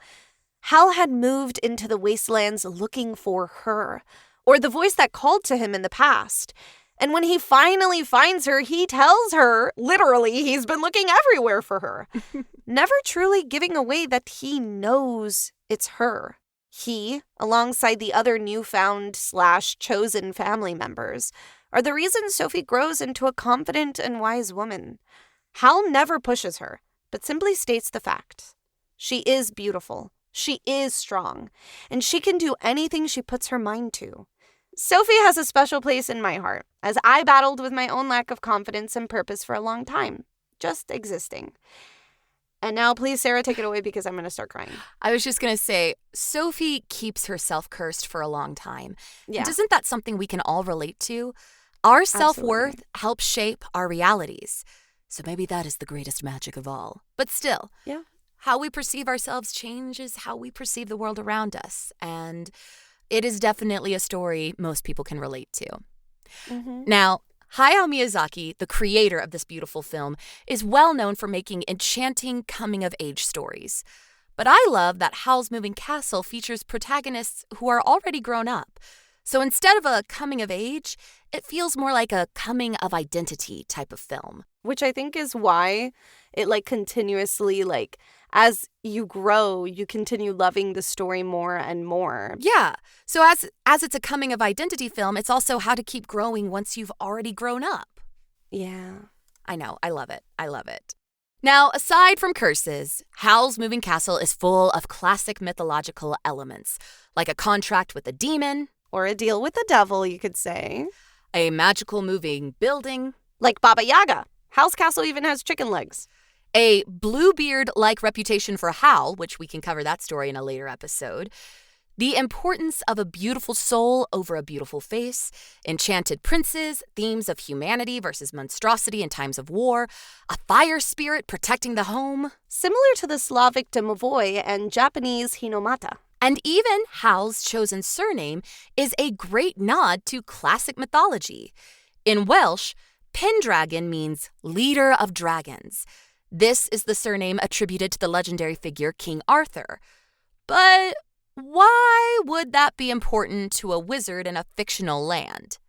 Howl had moved into the wastelands looking for her, or the voice that called to him in the past. And when he finally finds her, he tells her, literally, he's been looking everywhere for her, never truly giving away that he knows it's her. He, alongside the other newfound/chosen family members, are the reason Sophie grows into a confident and wise woman. Howl never pushes her, but simply states the fact. She is beautiful, she is strong, and she can do anything she puts her mind to. Sophie has a special place in my heart, as I battled with my own lack of confidence and purpose for a long time, just existing. And now, please, Sarah, take it away because I'm going to start crying. I was just going to say, Sophie keeps herself cursed for a long time. Yeah. And isn't that something we can all relate to? Our self-worth helps shape our realities. So maybe that is the greatest magic of all. But still, yeah, how we perceive ourselves changes how we perceive the world around us. And it is definitely a story most people can relate to. Mm-hmm. Now, Hayao Miyazaki, the creator of this beautiful film, is well known for making enchanting coming-of-age stories. But I love that Howl's Moving Castle features protagonists who are already grown up. So instead of a coming-of-age, it feels more like a coming-of-identity type of film. Which I think is why it, continuously, as you grow, you continue loving the story more and more. Yeah. So as it's a coming-of-identity film, it's also how to keep growing once you've already grown up. Yeah. I know. I love it. I love it. Now, aside from curses, Howl's Moving Castle is full of classic mythological elements, like a contract with a demon. Or a deal with the devil, you could say. A magical moving building. Like Baba Yaga. Howl's castle even has chicken legs. A Bluebeard-like reputation for Howl, which we can cover that story in a later episode. The importance of a beautiful soul over a beautiful face. Enchanted princes, themes of humanity versus monstrosity in times of war. A fire spirit protecting the home. Similar to the Slavic domovoi and Japanese hinomata. And even Howl's chosen surname is a great nod to classic mythology. In Welsh, Pendragon means leader of dragons. This is the surname attributed to the legendary figure King Arthur. But why would that be important to a wizard in a fictional land?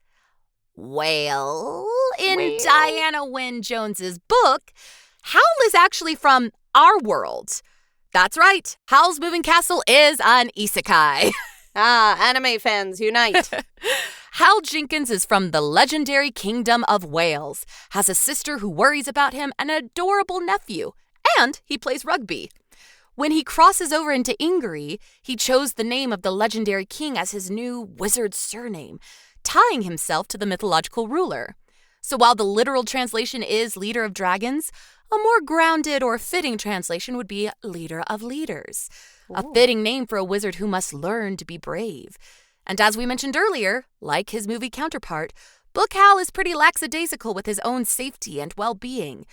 Well, in Diana Wynne Jones's book, Howl is actually from our world. That's right. Howl's Moving Castle is an isekai. Anime fans, unite. Hal Jenkins is from the legendary Kingdom of Wales, has a sister who worries about him, and an adorable nephew, and he plays rugby. When he crosses over into Ingary, he chose the name of the legendary king as his new wizard surname, tying himself to the mythological ruler. So while the literal translation is Leader of Dragons, a more grounded or fitting translation would be Leader of Leaders, a fitting name for a wizard who must learn to be brave. And as we mentioned earlier, like his movie counterpart, Book Howl is pretty lackadaisical with his own safety and well-being.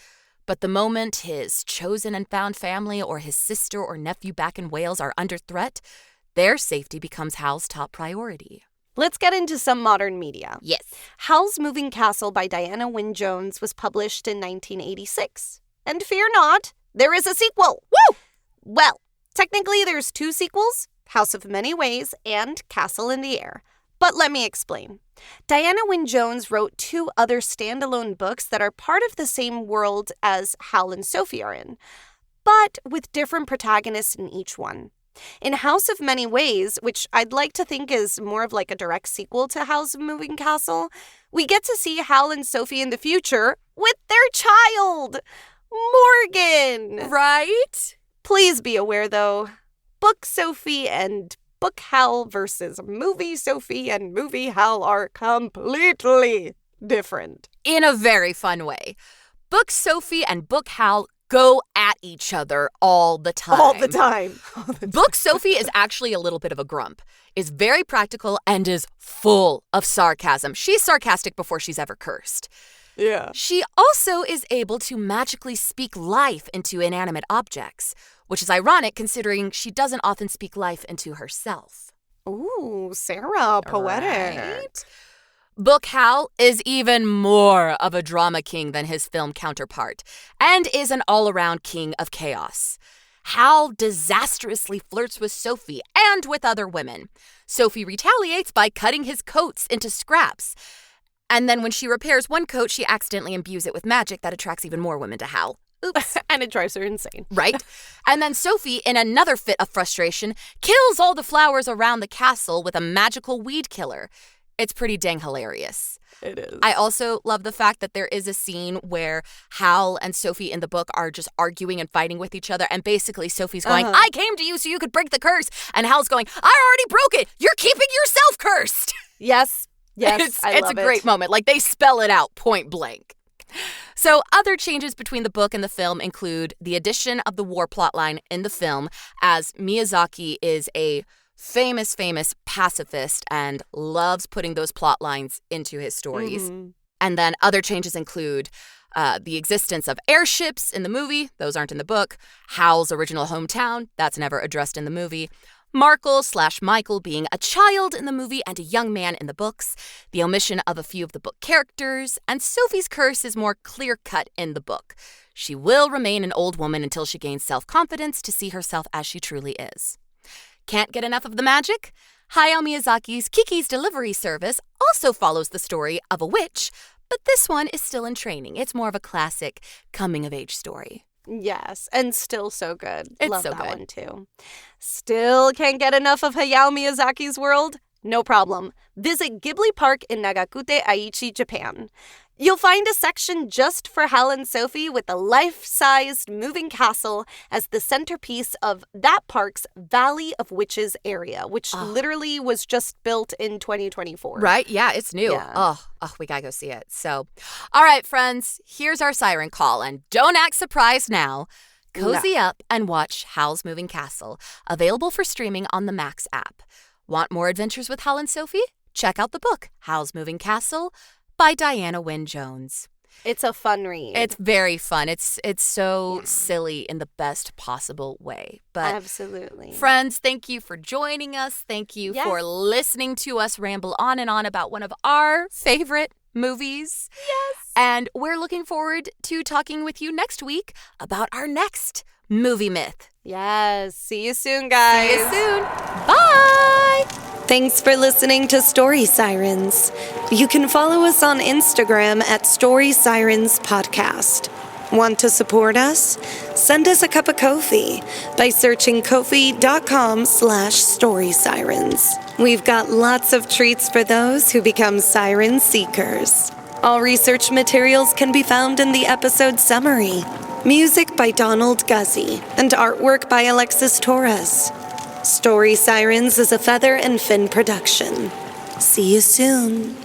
But the moment his chosen and found family or his sister or nephew back in Wales are under threat, their safety becomes Howl's top priority. Let's get into some modern media. Yes. Howl's Moving Castle by Diana Wynne Jones was published in 1986. And fear not, there is a sequel. Woo! Well, technically there's two sequels, House of Many Ways and Castle in the Air. But let me explain. Diana Wynne Jones wrote two other standalone books that are part of the same world as Howl and Sophie are in, but with different protagonists in each one. In House of Many Ways, which I'd like to think is more of like a direct sequel to Howl's Moving Castle, we get to see Howl and Sophie in the future with their child, Morgan. Right? Please be aware, though, Book Sophie and Book Howl versus Movie Sophie and Movie Howl are completely different. In a very fun way. Book Sophie and Book Howl go at each other all the time. All the time. Book Sophie is actually a little bit of a grump, is very practical, and is full of sarcasm. She's sarcastic before she's ever cursed. Yeah. She also is able to magically speak life into inanimate objects, which is ironic considering she doesn't often speak life into herself. Ooh, Sarah, poetic. Right? Book Howl is even more of a drama king than his film counterpart, and is an all-around king of chaos. Howl disastrously flirts with Sophie and with other women. Sophie retaliates by cutting his coats into scraps. And then when she repairs one coat, she accidentally imbues it with magic that attracts even more women to Howl. Oops. And it drives her insane. Right? And then Sophie, in another fit of frustration, kills all the flowers around the castle with a magical weed killer. It's pretty dang hilarious. It is. I also love the fact that there is a scene where Howl and Sophie in the book are just arguing and fighting with each other. And basically Sophie's going, I came to you so you could break the curse. And Howl's going, I already broke it. You're keeping yourself cursed. Yes. It's a great moment. Like, they spell it out point blank. So other changes between the book and the film include the addition of the war plotline in the film, as Miyazaki is a famous pacifist and loves putting those plot lines into his stories. And then other changes include the existence of airships in the movie. Those aren't in the book. Howl's original hometown. That's never addressed in the movie. Markle/Michael being a child in the movie and a young man in the books. The omission of a few of the book characters. And Sophie's curse is more clear-cut in the book. She will remain an old woman until she gains self-confidence to see herself as she truly is. Can't get enough of the magic? Hayao Miyazaki's Kiki's Delivery Service also follows the story of a witch, but this one is still in training. It's more of a classic coming-of-age story. Yes, and still so good. It's Love so that good. one too. Still can't get enough of Hayao Miyazaki's world? No problem. Visit Ghibli Park in Nagakute, Aichi, Japan. You'll find a section just for Howl and Sophie with a life-sized moving castle as the centerpiece of that park's Valley of Witches area, which literally was just built in 2024. Right? Yeah, it's new. Yeah. Oh, we gotta go see it. So, all right, friends, here's our siren call, and don't act surprised now. Cozy up and watch Howl's Moving Castle, available for streaming on the Max app. Want more adventures with Howl and Sophie? Check out the book, Howl's Moving Castle, by Diana Wynne Jones. It's a fun read. It's very fun. It's so silly in the best possible way. But absolutely. Friends, thank you for joining us. Thank you for listening to us ramble on and on about one of our favorite movies. Yes. And we're looking forward to talking with you next week about our next movie myth. Yes. See you soon, guys. See you soon. Bye. Thanks for listening to Story Sirens. You can follow us on Instagram at Story Sirens Podcast. Want to support us? Send us a cup of Ko-fi by searching ko-fi.com/storysirens. We've got lots of treats for those who become siren seekers. All research materials can be found in the episode summary. Music by Donald Guzzi and artwork by Alexis Torres. Story Sirens is a Feather and Fin production. See you soon.